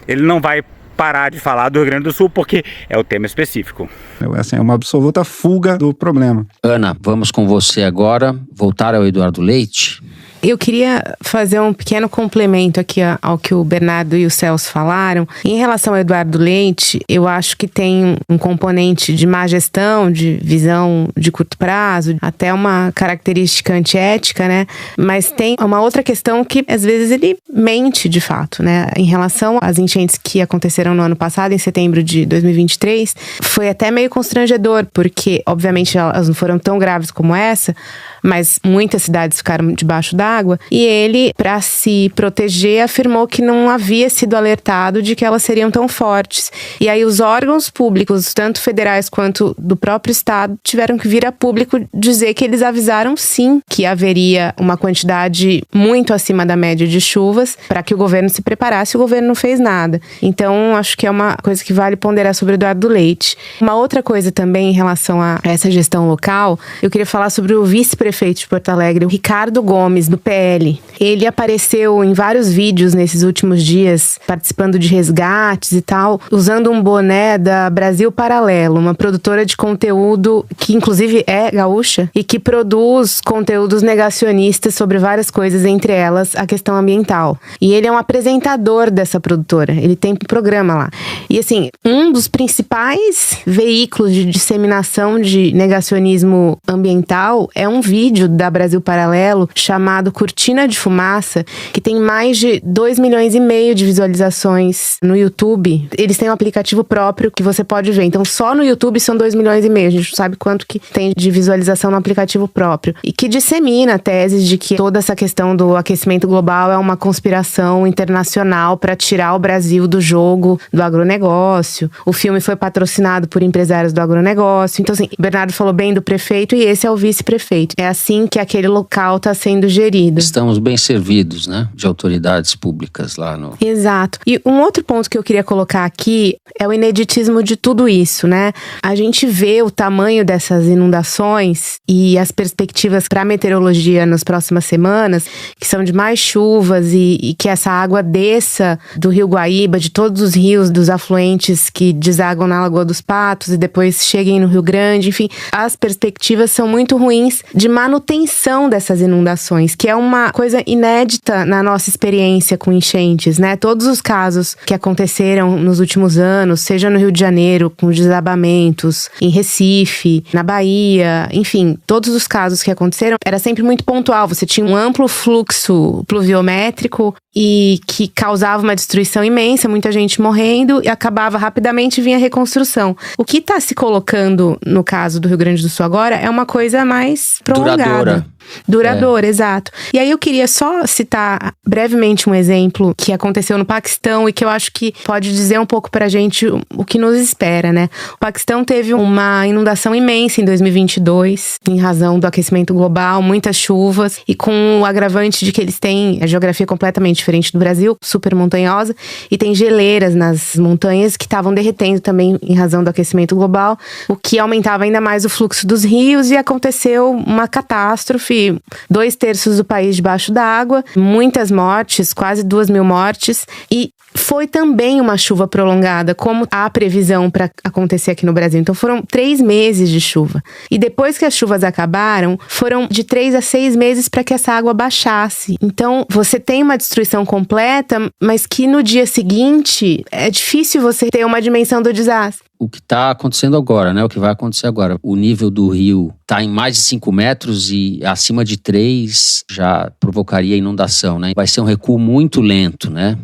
ele não vai parar de falar do Rio Grande do Sul porque é o tema específico. Assim, é uma absoluta fuga do problema. Ana, vamos com você agora, voltar ao Eduardo Leite. Eu queria fazer um pequeno complemento aqui ao que o Bernardo e o Celso falaram. Em relação ao Eduardo Leite, eu acho que tem um componente de má gestão, de visão de curto prazo, até uma característica antiética, né? Mas tem uma outra questão que, às vezes, ele mente de fato, né? Em relação às enchentes que aconteceram no ano passado, em setembro de 2023, foi até meio constrangedor, porque, obviamente, elas não foram tão graves como essa, mas muitas cidades ficaram debaixo d'água, e ele, para se proteger, afirmou que não havia sido alertado de que elas seriam tão fortes. E aí os órgãos públicos, tanto federais quanto do próprio estado, tiveram que vir a público dizer que eles avisaram sim que haveria uma quantidade muito acima da média de chuvas para que o governo se preparasse, e o governo não fez nada. Então, acho que é uma coisa que vale ponderar sobre o Eduardo Leite. Uma outra coisa também em relação a essa gestão local, eu queria falar sobre o vice-prefeito de Porto Alegre, o Ricardo Gomes, do PL. Ele apareceu em vários vídeos nesses últimos dias, participando de resgates e tal, usando um boné da Brasil Paralelo, uma produtora de conteúdo que inclusive é gaúcha e que produz conteúdos negacionistas sobre várias coisas, entre elas a questão ambiental. E ele é um apresentador dessa produtora, ele tem um programa lá. E assim, um dos principais veículos de disseminação de negacionismo ambiental é um vídeo da Brasil Paralelo chamado Cortina de Fumaça, que tem mais de 2,5 milhões de visualizações no YouTube. Eles têm um aplicativo próprio que você pode ver. Então, só no YouTube são 2,5 milhões. A gente não sabe quanto que tem de visualização no aplicativo próprio. E que dissemina teses de que toda essa questão do aquecimento global é uma conspiração internacional para tirar o Brasil do jogo do agronegócio. O filme foi patrocinado por empresários do agronegócio. Então, assim, o Bernardo falou bem do prefeito e esse é o vice-prefeito. É assim que aquele local está sendo gerido. Estamos bem servidos, né? De autoridades públicas lá no... Exato. E um outro ponto que eu queria colocar aqui é o ineditismo de tudo isso, né? A gente vê o tamanho dessas inundações e as perspectivas para a meteorologia nas próximas semanas, que são de mais chuvas e que essa água desça do Rio Guaíba, de todos os rios, dos afluentes que desagam na Lagoa dos Patos e depois cheguem no Rio Grande. Enfim, as perspectivas são muito ruins de manutenção dessas inundações, que é uma coisa inédita na nossa experiência com enchentes, né? Todos os casos que aconteceram nos últimos anos, seja no Rio de Janeiro, com desabamentos, em Recife, na Bahia, enfim, todos os casos que aconteceram, era sempre muito pontual. Você tinha um amplo fluxo pluviométrico e que causava uma destruição imensa, muita gente morrendo, e acabava rapidamente e vinha a reconstrução. O que está se colocando no caso do Rio Grande do Sul agora é uma coisa mais prolongada. Duradoura, exato. E aí eu queria só citar brevemente um exemplo que aconteceu no Paquistão e que eu acho que pode dizer um pouco pra gente o que nos espera, né? O Paquistão teve uma inundação imensa em 2022, em razão do aquecimento global, muitas chuvas, e com o agravante de que eles têm a geografia completamente diferente do Brasil, super montanhosa, e tem geleiras nas montanhas que estavam derretendo também em razão do aquecimento global, o que aumentava ainda mais o fluxo dos rios, e aconteceu uma catástrofe, 2/3 do país debaixo d'água, muitas mortes, quase 2.000 mortes, e foi também uma chuva prolongada, como há previsão para acontecer aqui no Brasil. Então foram 3 meses de chuva. E depois que as chuvas acabaram, foram de 3 a 6 meses para que essa água baixasse. Então você tem uma destruição completa, mas que no dia seguinte é difícil você ter uma dimensão do desastre. O que está acontecendo agora, né? O que vai acontecer agora. O nível do rio está em mais de 5 metros e acima de 3 já provocaria inundação, né? Vai ser um recuo muito lento, né?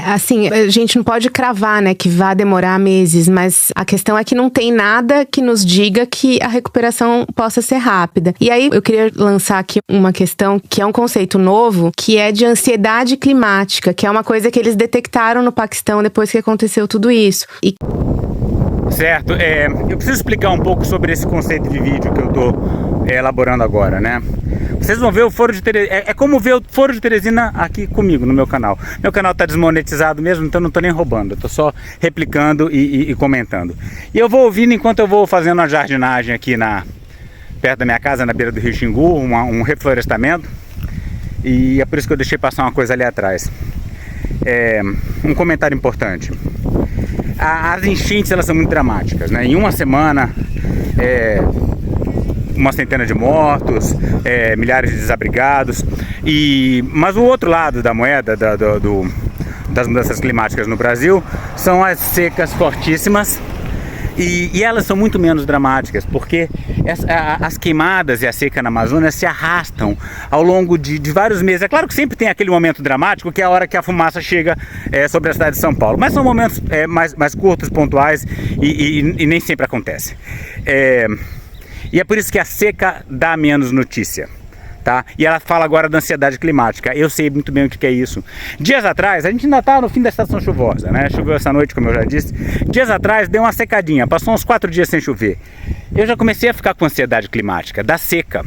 Assim, a gente não pode cravar, né, que vai demorar meses, mas a questão é que não tem nada que nos diga que a recuperação possa ser rápida. E aí eu queria lançar aqui uma questão que é um conceito novo, que é de ansiedade climática, que é uma coisa que eles detectaram no Paquistão depois que aconteceu tudo isso. Certo, eu preciso explicar um pouco sobre esse conceito de vídeo que eu estou elaborando agora, né? Vocês vão ver o Foro de Teresina, é como ver o Foro de Teresina aqui comigo no meu canal. Meu canal está desmonetizado mesmo, então não estou nem roubando, estou só replicando e comentando. E eu vou ouvindo enquanto eu vou fazendo uma jardinagem aqui perto da minha casa, na beira do Rio Xingu, um reflorestamento. E é por isso que eu deixei passar uma coisa ali atrás. Um comentário importante. As enchentes, elas são muito dramáticas, né? Em uma semana, uma centena de mortos, milhares de desabrigados. Mas o outro lado da moeda das mudanças climáticas no Brasil são as secas fortíssimas. E elas são muito menos dramáticas, porque as queimadas e a seca na Amazônia se arrastam ao longo de vários meses. É claro que sempre tem aquele momento dramático, que é a hora que a fumaça chega sobre a cidade de São Paulo. Mas são momentos mais curtos, pontuais, e nem sempre acontece. E é por isso que a seca dá menos notícia. Tá? E ela fala agora da ansiedade climática. Eu sei muito bem o que é isso. Dias atrás, a gente ainda está no fim da estação chuvosa, né? Choveu essa noite, como eu já disse. Dias atrás deu uma secadinha, passou uns 4 dias sem chover. Eu já comecei a ficar com ansiedade climática, da seca,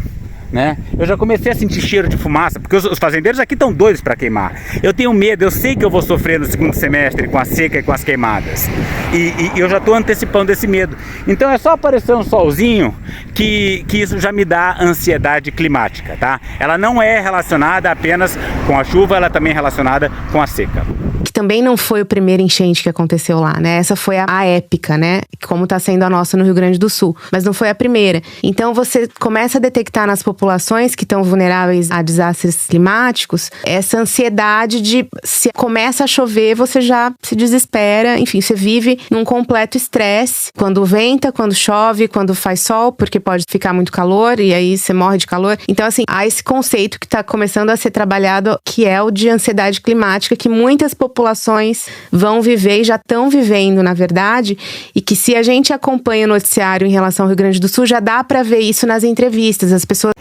né? Eu já comecei a sentir cheiro de fumaça, porque os fazendeiros aqui estão doidos para queimar. Eu tenho medo, eu sei que eu vou sofrer no segundo semestre com a seca e com as queimadas. E eu já estou antecipando esse medo. Então é só aparecer um solzinho que isso já me dá ansiedade climática, tá? Ela não é relacionada apenas com a chuva, ela também é relacionada com a seca. Que também não foi o primeiro enchente que aconteceu lá, né? Essa foi a épica, né? Como está sendo a nossa no Rio Grande do Sul. Mas não foi a primeira. Então você começa a detectar nas populações que estão vulneráveis a desastres climáticos essa ansiedade de, se começa a chover, você já se desespera. Enfim, você vive num completo estresse. Quando venta, quando chove, quando faz sol, porque pode ficar muito calor e aí você morre de calor. Então, assim, há esse conceito que está começando a ser trabalhado, que é o de ansiedade climática, que muitas populações vão viver e já estão vivendo, na verdade, e que se a gente acompanha o noticiário em relação ao Rio Grande do Sul, já dá para ver isso nas entrevistas. As pessoas...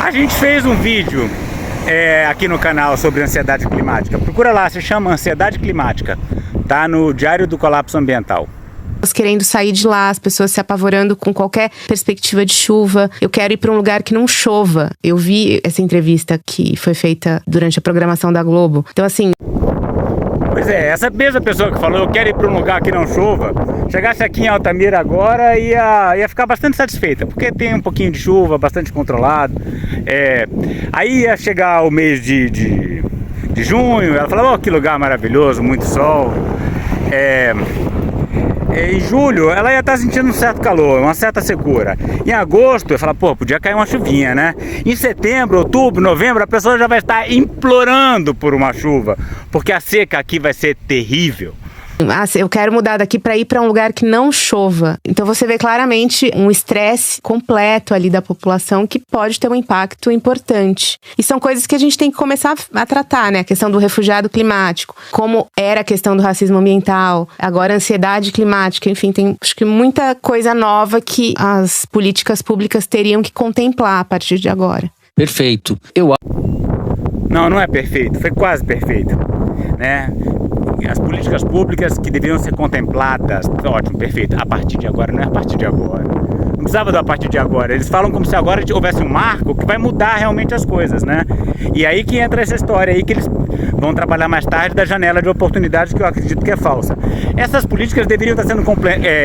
A gente fez um vídeo aqui no canal sobre ansiedade climática. Procura lá, se chama Ansiedade Climática. Tá no Diário do Colapso Ambiental. Querendo sair de lá, as pessoas se apavorando com qualquer perspectiva de chuva. Eu quero ir para um lugar que não chova. Eu vi essa entrevista que foi feita durante a programação da Globo. Então, assim... Pois é, essa mesma pessoa que falou, eu quero ir para um lugar que não chova, chegasse aqui em Altamira agora, ia ficar bastante satisfeita, porque tem um pouquinho de chuva, bastante controlado. Aí ia chegar o mês de junho, ela falava, oh, que lugar maravilhoso, muito sol. Em julho, ela ia estar sentindo um certo calor, uma certa secura. Em agosto, eu ia falar, pô, podia cair uma chuvinha, né? Em setembro, outubro, novembro, a pessoa já vai estar implorando por uma chuva, porque a seca aqui vai ser terrível. Eu quero mudar daqui para ir para um lugar que não chova. Então você vê claramente um estresse completo ali da população que pode ter um impacto importante. E são coisas que a gente tem que começar a tratar, né? A questão do refugiado climático, como era a questão do racismo ambiental, agora a ansiedade climática, enfim, tem acho que muita coisa nova que as políticas públicas teriam que contemplar a partir de agora. Perfeito. Não é perfeito, foi quase perfeito, né? As políticas públicas que deveriam ser contempladas, ótimo, perfeito, a partir de agora, não é a partir de agora. Não precisava do a partir de agora, eles falam como se agora houvesse um marco que vai mudar realmente as coisas, né? E aí que entra essa história aí que eles vão trabalhar mais tarde da janela de oportunidades que eu acredito que é falsa. Essas políticas deveriam estar sendo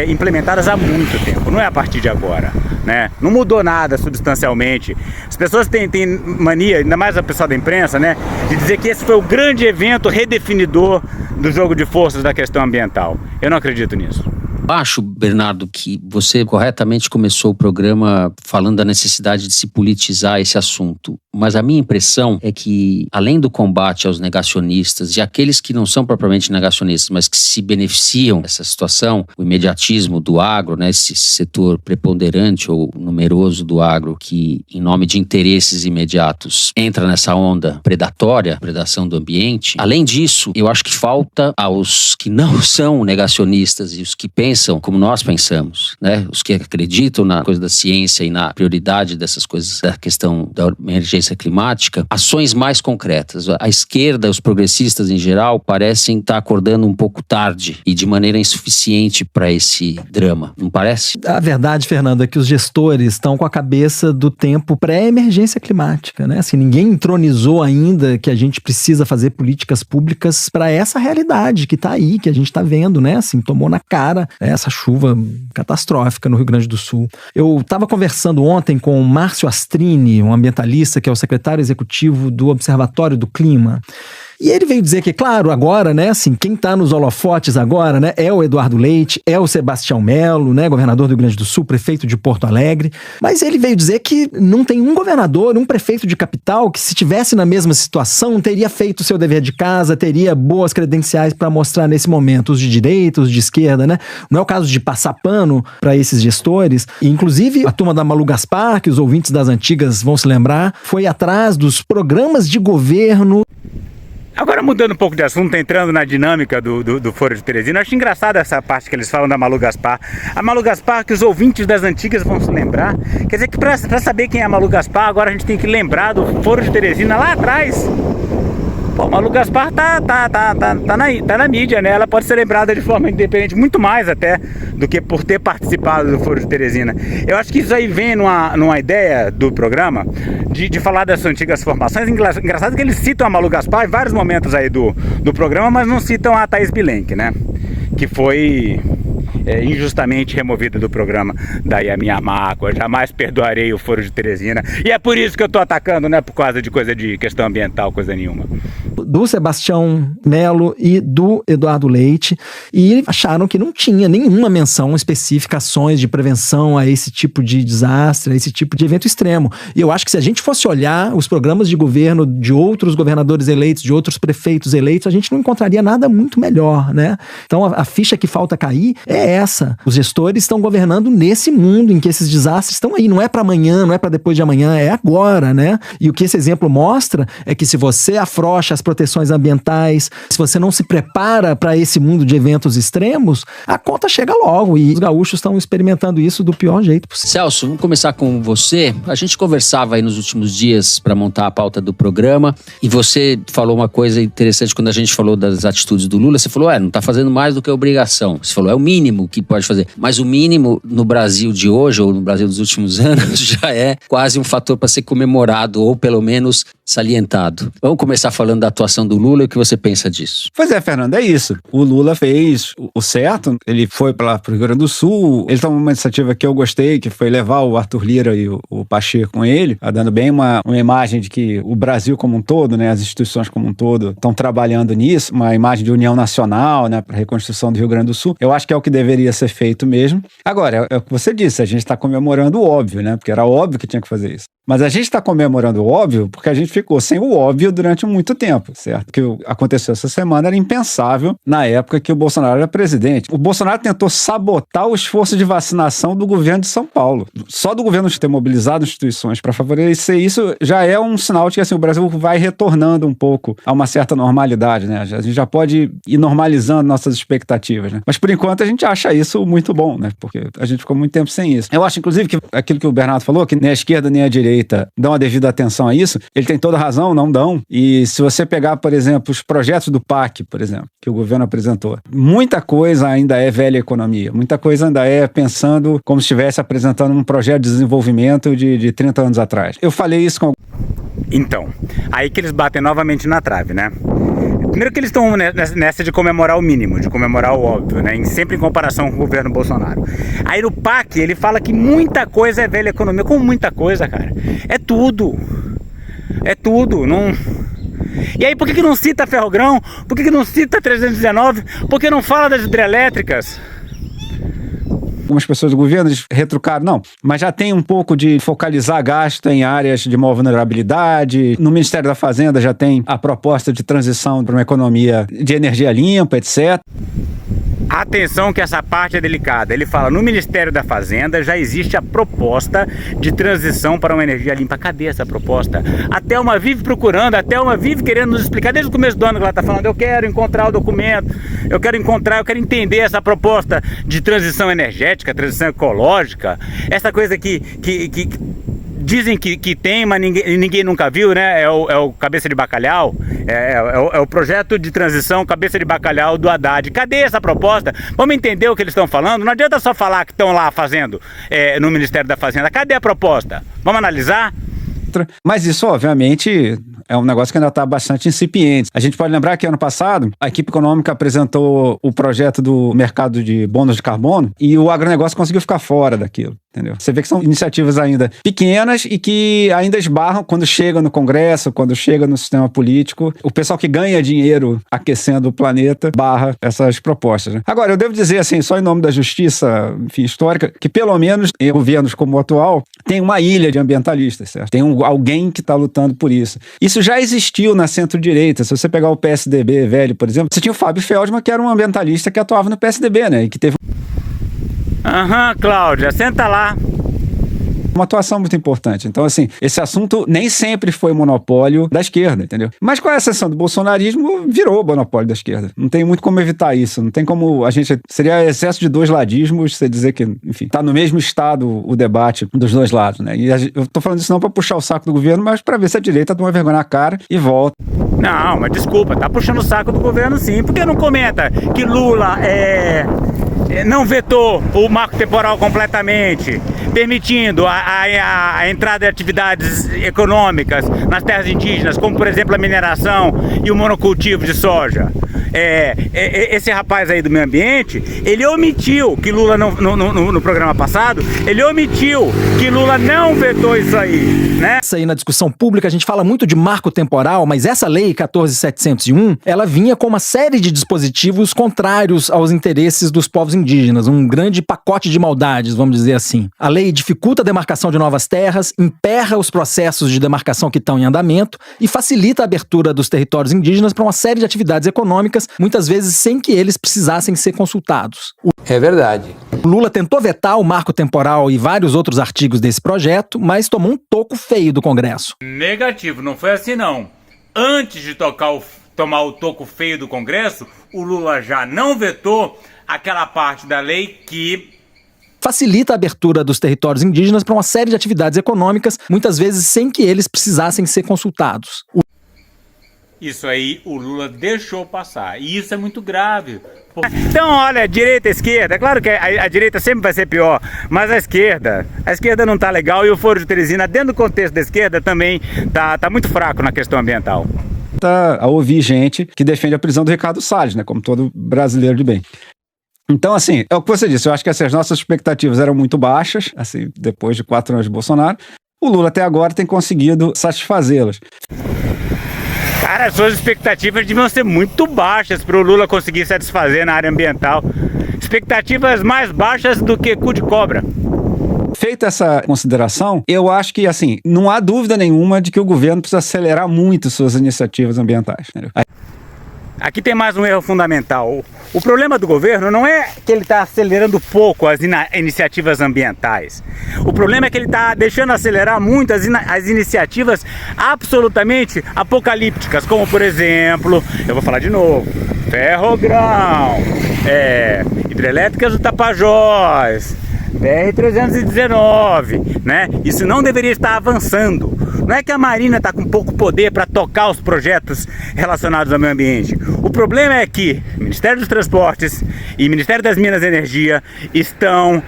implementadas há muito tempo, não é a partir de agora, né? Não mudou nada substancialmente. As pessoas têm mania, ainda mais a pessoa da imprensa, né, de dizer que esse foi o grande evento redefinidor do jogo de forças da questão ambiental. Eu não acredito nisso. Acho, Bernardo, que você corretamente começou o programa falando da necessidade de se politizar esse assunto. Mas a minha impressão é que, além do combate aos negacionistas e aqueles que não são propriamente negacionistas, mas que se beneficiam dessa situação, o imediatismo do agro, né, esse setor preponderante ou numeroso do agro que, em nome de interesses imediatos, entra nessa onda predatória, predação do ambiente. Além disso, eu acho que falta aos que não são negacionistas e os que pensam como nós pensamos, né? Os que acreditam na coisa da ciência e na prioridade dessas coisas, da questão da emergência climática, ações mais concretas. A esquerda, os progressistas em geral, parecem estar acordando um pouco tarde e de maneira insuficiente para esse drama, não parece? A verdade, Fernando, é que os gestores estão com a cabeça do tempo pré-emergência climática, né? Assim, ninguém entronizou ainda que a gente precisa fazer políticas públicas para essa realidade que está aí, que a gente está vendo, né? Assim, tomou na cara essa chuva catastrófica no Rio Grande do Sul. Eu estava conversando ontem com o Márcio Astrini, um ambientalista que é o secretário executivo do Observatório do Clima. E ele veio dizer que, claro, agora, né, assim, quem está nos holofotes agora, né, é o Eduardo Leite, é o Sebastião Melo, né, governador do Rio Grande do Sul, prefeito de Porto Alegre, mas ele veio dizer que não tem um governador, um prefeito de capital que, se tivesse na mesma situação, teria feito o seu dever de casa, teria boas credenciais para mostrar nesse momento, os de direita, os de esquerda, né? Não é o caso de passar pano para esses gestores. E, inclusive, a turma da Malu Gaspar, que os ouvintes das antigas vão se lembrar, foi atrás dos programas de governo. Agora, mudando um pouco de assunto, entrando na dinâmica do Foro de Teresina, eu acho engraçada essa parte que eles falam da Malu Gaspar. A Malu Gaspar, que os ouvintes das antigas vão se lembrar. Quer dizer que para saber quem é a Malu Gaspar, agora a gente tem que lembrar do Foro de Teresina lá atrás. Pô, a Malu Gaspar tá na mídia, né? Ela pode ser lembrada de forma independente, muito mais até do que por ter participado do Foro de Teresina. Eu acho que isso aí vem numa ideia do programa de falar das suas antigas formações. Engraçado que eles citam a Malu Gaspar em vários momentos aí do programa, mas não citam a Thaís Bilenque, né? Que foi injustamente removida do programa. Daí a minha mágoa, jamais perdoarei o Foro de Teresina. E é por isso que eu tô atacando, não é por causa de coisa de questão ambiental, coisa nenhuma. Do Sebastião Melo e do Eduardo Leite, e acharam que não tinha nenhuma menção específica, ações de prevenção a esse tipo de desastre, a esse tipo de evento extremo. E eu acho que se a gente fosse olhar os programas de governo de outros governadores eleitos, de outros prefeitos eleitos, a gente não encontraria nada muito melhor, né? Então a ficha que falta cair é essa. Os gestores estão governando nesse mundo em que esses desastres estão aí. Não é para amanhã, não é para depois de amanhã, é agora, né? E o que esse exemplo mostra é que se você afrouxa as proteções ambientais, se você não se prepara para esse mundo de eventos extremos, a conta chega logo, e os gaúchos estão experimentando isso do pior jeito possível. Celso, vamos começar com você. A gente conversava aí nos últimos dias para montar a pauta do programa, e você falou uma coisa interessante quando a gente falou das atitudes do Lula. Você falou, não está fazendo mais do que a obrigação. Você falou, é o mínimo que pode fazer. Mas o mínimo no Brasil de hoje, ou no Brasil dos últimos anos, já é quase um fator para ser comemorado, ou pelo menos salientado. Vamos começar falando da atuação do Lula e o que você pensa disso. Pois é, Fernando, é isso. O Lula fez o certo, ele foi para o Rio Grande do Sul, ele tomou uma iniciativa que eu gostei, que foi levar o Arthur Lira e o Pacheco com ele, dando bem uma imagem de que o Brasil como um todo, né, as instituições como um todo, estão trabalhando nisso, uma imagem de união nacional, né, para a reconstrução do Rio Grande do Sul. Eu acho que é o que deveria ser feito mesmo. Agora, é o que você disse, a gente está comemorando o óbvio, né, porque era óbvio que tinha que fazer isso. Mas a gente está comemorando o óbvio porque a gente ficou sem o óbvio durante muito tempo, certo? O que aconteceu essa semana era impensável na época que o Bolsonaro era presidente. O Bolsonaro tentou sabotar o esforço de vacinação do governo de São Paulo. Só do governo ter mobilizado instituições para favorecer isso já é um sinal de que assim, o Brasil vai retornando um pouco a uma certa normalidade, né? A gente já pode ir normalizando nossas expectativas, né? Mas por enquanto a gente acha isso muito bom, né? Porque a gente ficou muito tempo sem isso. Eu acho, inclusive, que aquilo que o Bernardo falou, que nem a esquerda nem a direita direita dão a devida atenção a isso, ele tem toda razão, não dão. E se você pegar, por exemplo, os projetos do PAC, por exemplo, que o governo apresentou, muita coisa ainda é velha economia, muita coisa ainda é pensando como se estivesse apresentando um projeto de desenvolvimento de 30 anos atrás. Eu falei isso com... Então, aí que eles batem novamente na trave, né? Primeiro que eles estão nessa de comemorar o mínimo, de comemorar o óbvio, né? Sempre em comparação com o governo Bolsonaro. Aí no PAC ele fala que muita coisa é velha economia. Como muita coisa, cara? É tudo. É tudo. Não... E aí por que não cita Ferrogrão? Por que não cita 319? Por que não fala das hidrelétricas? Algumas pessoas do governo retrucaram, não, mas já tem um pouco de focalizar gasto em áreas de maior vulnerabilidade. No Ministério da Fazenda já tem a proposta de transição para uma economia de energia limpa, etc. Atenção que essa parte é delicada. Ele fala, no Ministério da Fazenda já existe a proposta de transição para uma energia limpa. Cadê essa proposta? A Thelma vive procurando, a Thelma vive querendo nos explicar, desde o começo do ano que ela está falando, eu quero encontrar o documento, eu quero entender essa proposta de transição energética, transição ecológica, essa coisa que dizem que tem, mas ninguém nunca viu, né? É o Cabeça de Bacalhau, é o projeto de transição Cabeça de Bacalhau do Haddad. Cadê essa proposta? Vamos entender o que eles estão falando? Não adianta só falar que estão lá fazendo no Ministério da Fazenda. Cadê a proposta? Vamos analisar? Mas isso, obviamente, é um negócio que ainda está bastante incipiente. A gente pode lembrar que ano passado a equipe econômica apresentou o projeto do mercado de bônus de carbono e o agronegócio conseguiu ficar fora daquilo. Entendeu? Você vê que são iniciativas ainda pequenas e que ainda esbarram quando chega no Congresso, quando chega no sistema político. O pessoal que ganha dinheiro aquecendo o planeta barra essas propostas, né? Agora, eu devo dizer assim, só em nome da justiça, enfim, histórica, que pelo menos em governos como o atual, tem uma ilha de ambientalistas, certo? Tem alguém que está lutando por isso. Isso já existiu na centro-direita. Se você pegar o PSDB velho, por exemplo, você tinha o Fábio Feldman, que era um ambientalista que atuava no PSDB, né? E que teve... Cláudia, senta lá. Uma atuação muito importante. Então, assim, esse assunto nem sempre foi monopólio da esquerda, entendeu? Mas com a exceção do bolsonarismo, virou monopólio da esquerda. Não tem muito como evitar isso. Não tem como a gente... Seria excesso de dois ladismos, você dizer que, enfim, tá no mesmo estado o debate dos dois lados, né? E eu tô falando isso não pra puxar o saco do governo, mas pra ver se a direita toma vergonha na cara e volta. Não, mas desculpa, tá puxando o saco do governo sim. Por que não comenta que Lula não vetou o marco temporal completamente, permitindo a entrada de atividades econômicas nas terras indígenas, como por exemplo a mineração e o monocultivo de soja? Esse rapaz aí do meio ambiente, ele omitiu que Lula no programa passado, ele omitiu que Lula não vetou isso aí, né? Isso aí na discussão pública a gente fala muito de marco temporal, mas essa lei 14.701, ela vinha com uma série de dispositivos contrários aos interesses dos povos indígenas, um grande pacote de maldades, vamos dizer assim. A lei dificulta a demarcação de novas terras, emperra os processos de demarcação que estão em andamento e facilita a abertura dos territórios indígenas para uma série de atividades econômicas, muitas vezes sem que eles precisassem ser consultados. É verdade. O Lula tentou vetar o marco temporal e vários outros artigos desse projeto, mas tomou um toco feio do Congresso. Negativo, não foi assim não. Antes de tomar o toco feio do Congresso, o Lula já não vetou aquela parte da lei que facilita a abertura dos territórios indígenas para uma série de atividades econômicas, muitas vezes sem que eles precisassem ser consultados. Isso aí o Lula deixou passar, e isso é muito grave. Então, olha, direita e esquerda, é claro que a direita sempre vai ser pior, mas a esquerda não tá legal, e o Foro de Teresina, dentro do contexto da esquerda, também tá muito fraco na questão ambiental. A ouvir gente que defende a prisão do Ricardo Salles, né, como todo brasileiro de bem. Então, assim, é o que você disse, eu acho que as nossas expectativas eram muito baixas, assim, depois de 4 anos de Bolsonaro. O Lula até agora tem conseguido satisfazê-las. Cara, as suas expectativas deviam ser muito baixas para o Lula conseguir satisfazer na área ambiental. Expectativas mais baixas do que cu de cobra. Feita essa consideração, eu acho que, assim, não há dúvida nenhuma de que o governo precisa acelerar muito suas iniciativas ambientais. Entendeu? Aqui tem mais um erro fundamental. O problema do governo não é que ele está acelerando pouco as iniciativas ambientais. O problema é que ele está deixando acelerar muito as iniciativas absolutamente apocalípticas, como, por exemplo, eu vou falar de novo, Ferrogrão, hidrelétricas do Tapajós, BR-319, né? Isso não deveria estar avançando. Não é que a Marina está com pouco poder para tocar os projetos relacionados ao meio ambiente. O problema é que o Ministério dos Transportes e o Ministério das Minas e Energia estão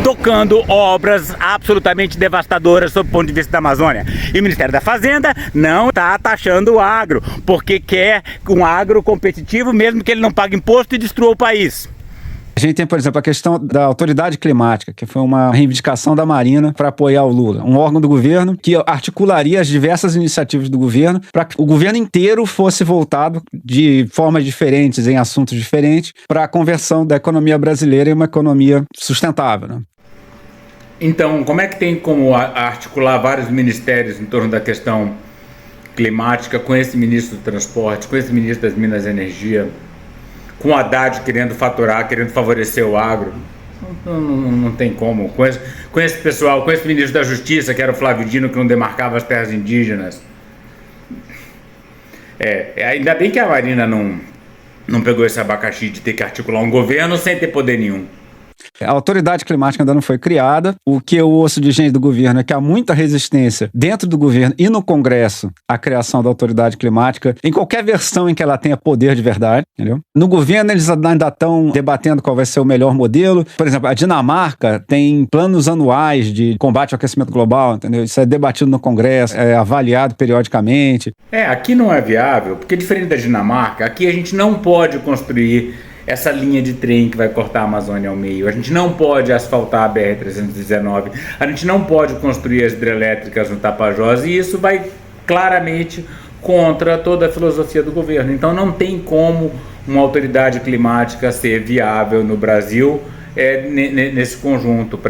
tocando obras absolutamente devastadoras sob o ponto de vista da Amazônia. E o Ministério da Fazenda não está taxando o agro, porque quer um agro competitivo, mesmo que ele não pague imposto e destrua o país. A gente tem, por exemplo, a questão da autoridade climática, que foi uma reivindicação da Marina para apoiar o Lula. Um órgão do governo que articularia as diversas iniciativas do governo para que o governo inteiro fosse voltado de formas diferentes, em assuntos diferentes, para a conversão da economia brasileira em uma economia sustentável, né? Então, como é que tem como articular vários ministérios em torno da questão climática com esse ministro do Transporte, com esse ministro das Minas e Energia, com o Haddad querendo faturar, querendo favorecer o agro? Não tem como. Com esse pessoal, com esse ministro da Justiça, que era o Flávio Dino, que não demarcava as terras indígenas. Ainda bem que a Marina não pegou esse abacaxi de ter que articular um governo sem ter poder nenhum. A autoridade climática ainda não foi criada. O que eu ouço de gente do governo é que há muita resistência dentro do governo e no Congresso à criação da autoridade climática, em qualquer versão em que ela tenha poder de verdade, entendeu? No governo eles ainda estão debatendo qual vai ser o melhor modelo. Por exemplo, a Dinamarca tem planos anuais de combate ao aquecimento global, entendeu? Isso é debatido no Congresso, é avaliado periodicamente. Aqui não é viável, porque diferente da Dinamarca, aqui a gente não pode construir essa linha de trem que vai cortar a Amazônia ao meio. A gente não pode asfaltar a BR-319, a gente não pode construir as hidrelétricas no Tapajós, e isso vai claramente contra toda a filosofia do governo. Então não tem como uma autoridade climática ser viável no Brasil nesse conjunto,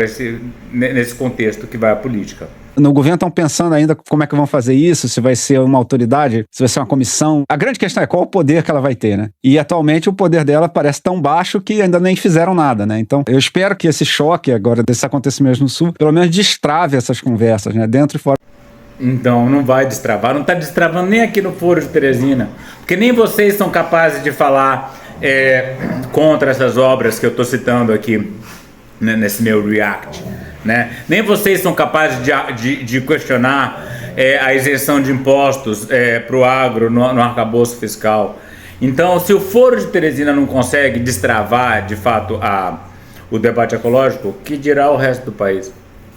nesse contexto que vai a política. No governo estão pensando ainda como é que vão fazer isso, se vai ser uma autoridade, se vai ser uma comissão. A grande questão é qual o poder que ela vai ter, né? E atualmente o poder dela parece tão baixo que ainda nem fizeram nada, né? Então eu espero que esse choque agora, desses acontecimentos no Sul, pelo menos destrave essas conversas, né? Dentro e fora. Então não vai destravar, não está destravando nem aqui no Foro de Teresina, porque nem vocês são capazes de falar contra essas obras que eu estou citando aqui, né, nesse meu react, né? Nem vocês são capazes de questionar a isenção de impostos para o agro no arcabouço fiscal. Então, se o Foro de Teresina não consegue destravar, de fato, o debate ecológico, que dirá o resto do país?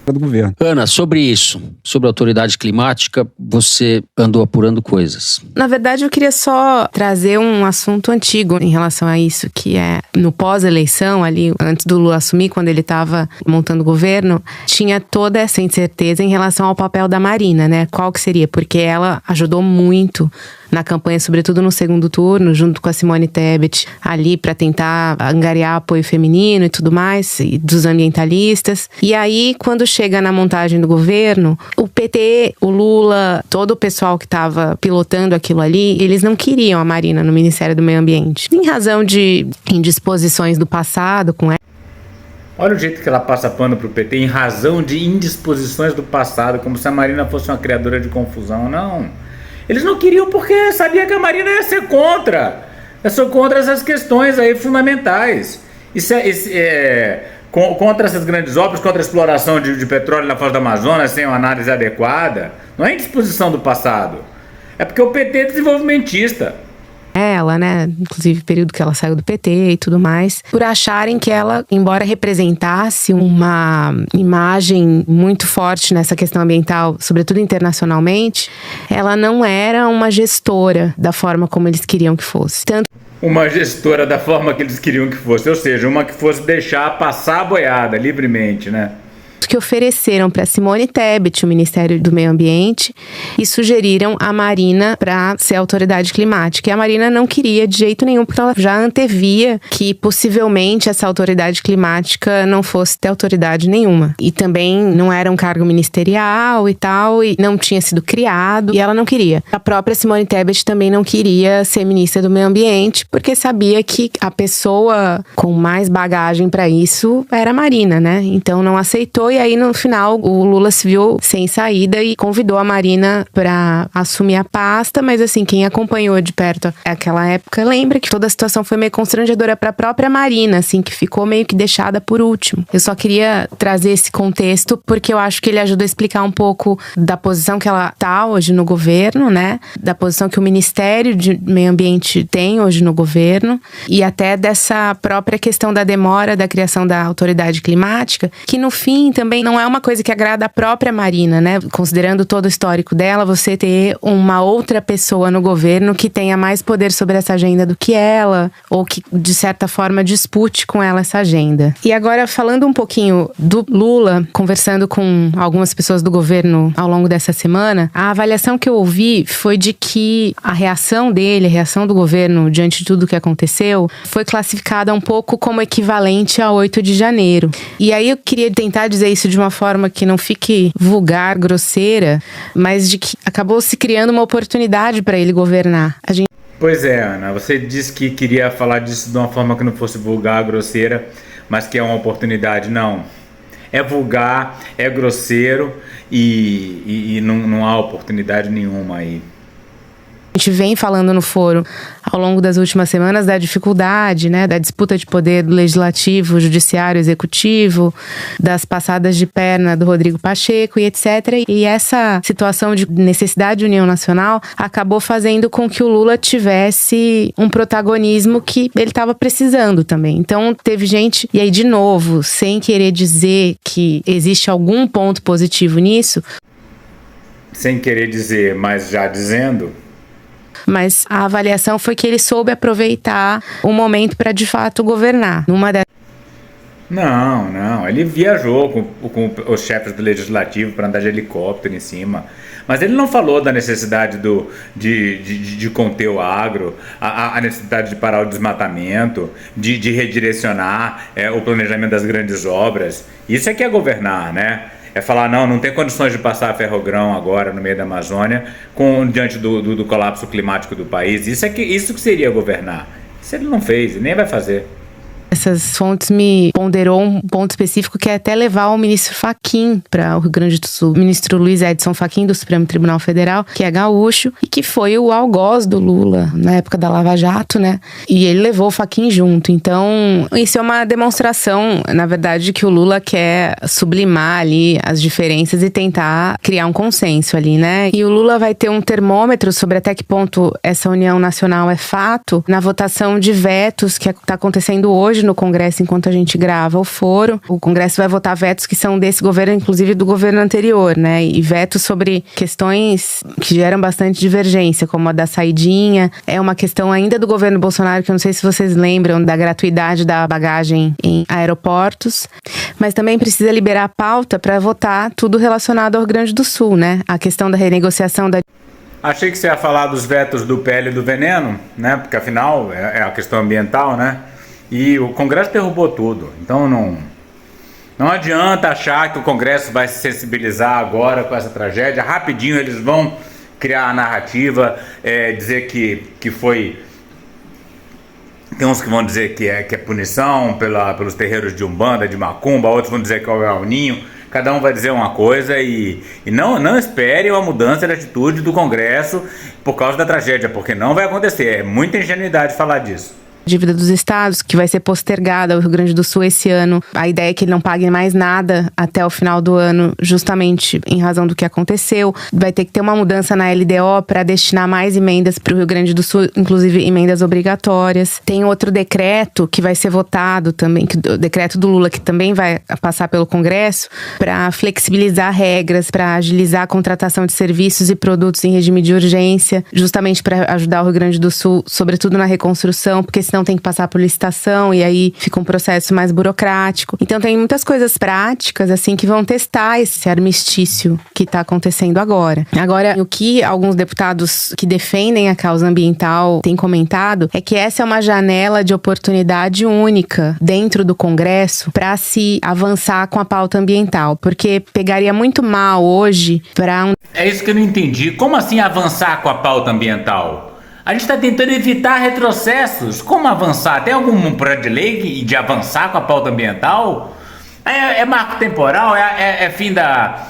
Do governo. Ana, sobre isso, sobre a autoridade climática, você andou apurando coisas. Na verdade, eu queria só trazer um assunto antigo em relação a isso, que é no pós-eleição, ali antes do Lula assumir, quando ele estava montando o governo, tinha toda essa incerteza em relação ao papel da Marina, né? Qual que seria? Porque ela ajudou muito na campanha, sobretudo no segundo turno, junto com a Simone Tebet, ali para tentar angariar apoio feminino e tudo mais, e dos ambientalistas. E aí, quando chega na montagem do governo, o PT, o Lula, todo o pessoal que estava pilotando aquilo ali, eles não queriam a Marina no Ministério do Meio Ambiente, em razão de indisposições do passado com ela. Olha o jeito que ela passa pano pro PT, em razão de indisposições do passado, como se a Marina fosse uma criadora de confusão. Não. Eles não queriam porque sabia que a Marina ia ser contra. Eu sou contra essas questões aí fundamentais. Contra essas grandes obras, contra a exploração de petróleo na foz do Amazonas sem uma análise adequada. Não é indisposição do passado. É porque o PT é desenvolvimentista. Ela, né, inclusive período que ela saiu do PT e tudo mais, por acharem que ela, embora representasse uma imagem muito forte nessa questão ambiental, sobretudo internacionalmente, ela não era uma gestora da forma como eles queriam que fosse. Uma gestora da forma que eles queriam que fosse, ou seja, uma que fosse deixar passar a boiada livremente, né? Que ofereceram para Simone Tebet, o Ministério do Meio Ambiente, e sugeriram a Marina para ser autoridade climática. E a Marina não queria de jeito nenhum, porque ela já antevia que possivelmente essa autoridade climática não fosse ter autoridade nenhuma. E também não era um cargo ministerial e tal, e não tinha sido criado, e ela não queria. A própria Simone Tebet também não queria ser ministra do Meio Ambiente, porque sabia que a pessoa com mais bagagem para isso era a Marina, né? Então não aceitou. tentou, e aí no final o Lula se viu sem saída e convidou a Marina para assumir a pasta, mas assim, quem acompanhou de perto aquela época lembra que toda a situação foi meio constrangedora para a própria Marina, assim, que ficou meio que deixada por último. Eu só queria trazer esse contexto porque eu acho que ele ajuda a explicar um pouco da posição que ela tá hoje no governo, né? Da posição que o Ministério de Meio Ambiente tem hoje no governo e até dessa própria questão da demora da criação da autoridade climática, que no fim também não é uma coisa que agrada a própria Marina, né? Considerando todo o histórico dela, você ter uma outra pessoa no governo que tenha mais poder sobre essa agenda do que ela, ou que de certa forma dispute com ela essa agenda. E agora falando um pouquinho do Lula, conversando com algumas pessoas do governo ao longo dessa semana, a avaliação que eu ouvi foi de que a reação dele, a reação do governo diante de tudo o que aconteceu, foi classificada um pouco como equivalente a 8 de janeiro. E aí eu queria tentar dizer isso de uma forma que não fique vulgar, grosseira, mas de que acabou se criando uma oportunidade para ele governar. Pois é, Ana, você disse que queria falar disso de uma forma que não fosse vulgar, grosseira, mas que é uma oportunidade. Não. É vulgar, é grosseiro e não há oportunidade nenhuma aí. A gente vem falando no foro ao longo das últimas semanas da dificuldade, né, da disputa de poder do legislativo, judiciário, executivo, das passadas de perna do Rodrigo Pacheco e etc. E essa situação de necessidade de união nacional acabou fazendo com que o Lula tivesse um protagonismo que ele estava precisando também. Então teve gente, e aí de novo, sem querer dizer que existe algum ponto positivo nisso. Sem querer dizer, mas já dizendo... Mas a avaliação foi que ele soube aproveitar o momento para de fato governar. Não, ele viajou com os chefes do legislativo para andar de helicóptero em cima, mas ele não falou da necessidade de conter o agro, a necessidade de parar o desmatamento, de redirecionar o planejamento das grandes obras. Isso é que é governar, né? É falar, não tem condições de passar ferrogrão agora no meio da Amazônia diante do colapso climático do país. Isso que seria governar. Isso ele não fez e nem vai fazer. Essas fontes me ponderou um ponto específico que é até levar o ministro Fachin para o Rio Grande do Sul. O ministro Luiz Edson Fachin, do Supremo Tribunal Federal, que é gaúcho e que foi o algoz do Lula na época da Lava Jato, né? E ele levou o Fachin junto. Então, isso é uma demonstração, na verdade, que o Lula quer sublimar ali as diferenças e tentar criar um consenso ali, né? E o Lula vai ter um termômetro sobre até que ponto essa união nacional é fato na votação de vetos que está acontecendo hoje no Congresso, enquanto a gente grava o foro. O Congresso vai votar vetos que são desse governo, inclusive do governo anterior, né? E vetos sobre questões que geram bastante divergência, como a da saidinha. É uma questão ainda do governo Bolsonaro, que eu não sei se vocês lembram, da gratuidade da bagagem em aeroportos. Mas também precisa liberar a pauta para votar tudo relacionado ao Rio Grande do Sul, né? A questão da renegociação da... Achei que você ia falar dos vetos do PL do veneno, né? Porque afinal é a questão ambiental, né? E o Congresso derrubou tudo. Então não adianta achar que o Congresso vai se sensibilizar agora com essa tragédia. Rapidinho eles vão criar a narrativa, dizer que foi... Tem uns que vão dizer que é punição pelos terreiros de Umbanda, de Macumba, outros vão dizer que é o El Ninho. Cada um vai dizer uma coisa e não espere uma mudança de atitude do Congresso por causa da tragédia, porque não vai acontecer. É muita ingenuidade falar disso. Dívida dos estados, que vai ser postergada ao Rio Grande do Sul esse ano. A ideia é que ele não pague mais nada até o final do ano, justamente em razão do que aconteceu. Vai ter que ter uma mudança na LDO para destinar mais emendas para o Rio Grande do Sul, inclusive emendas obrigatórias. Tem outro decreto que vai ser votado também, o decreto do Lula, que também vai passar pelo Congresso, para flexibilizar regras, para agilizar a contratação de serviços e produtos em regime de urgência, justamente para ajudar o Rio Grande do Sul, sobretudo na reconstrução, porque senão tem que passar por licitação e aí fica um processo mais burocrático. Então tem muitas coisas práticas assim que vão testar esse armistício que está acontecendo agora. Agora, o que alguns deputados que defendem a causa ambiental têm comentado é que essa é uma janela de oportunidade única dentro do Congresso para se avançar com a pauta ambiental, porque pegaria muito mal hoje para É isso que eu não entendi. Como assim avançar com a pauta ambiental? A gente está tentando evitar retrocessos. Como avançar? Tem algum projeto de lei de avançar com a pauta ambiental? É marco temporal, é fim da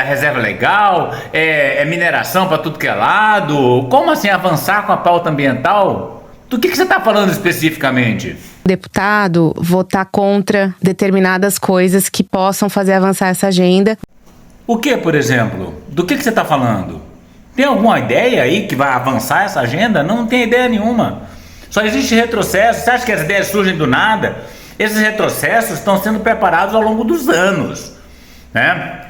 reserva legal, é mineração para tudo que é lado. Como assim avançar com a pauta ambiental? Do que você está falando especificamente? Deputado votar contra determinadas coisas que possam fazer avançar essa agenda. O que, por exemplo? Do que você está falando? Tem alguma ideia aí que vai avançar essa agenda? Não tem ideia nenhuma. Só existe retrocesso. Você acha que as ideias surgem do nada? Esses retrocessos estão sendo preparados ao longo dos anos, né?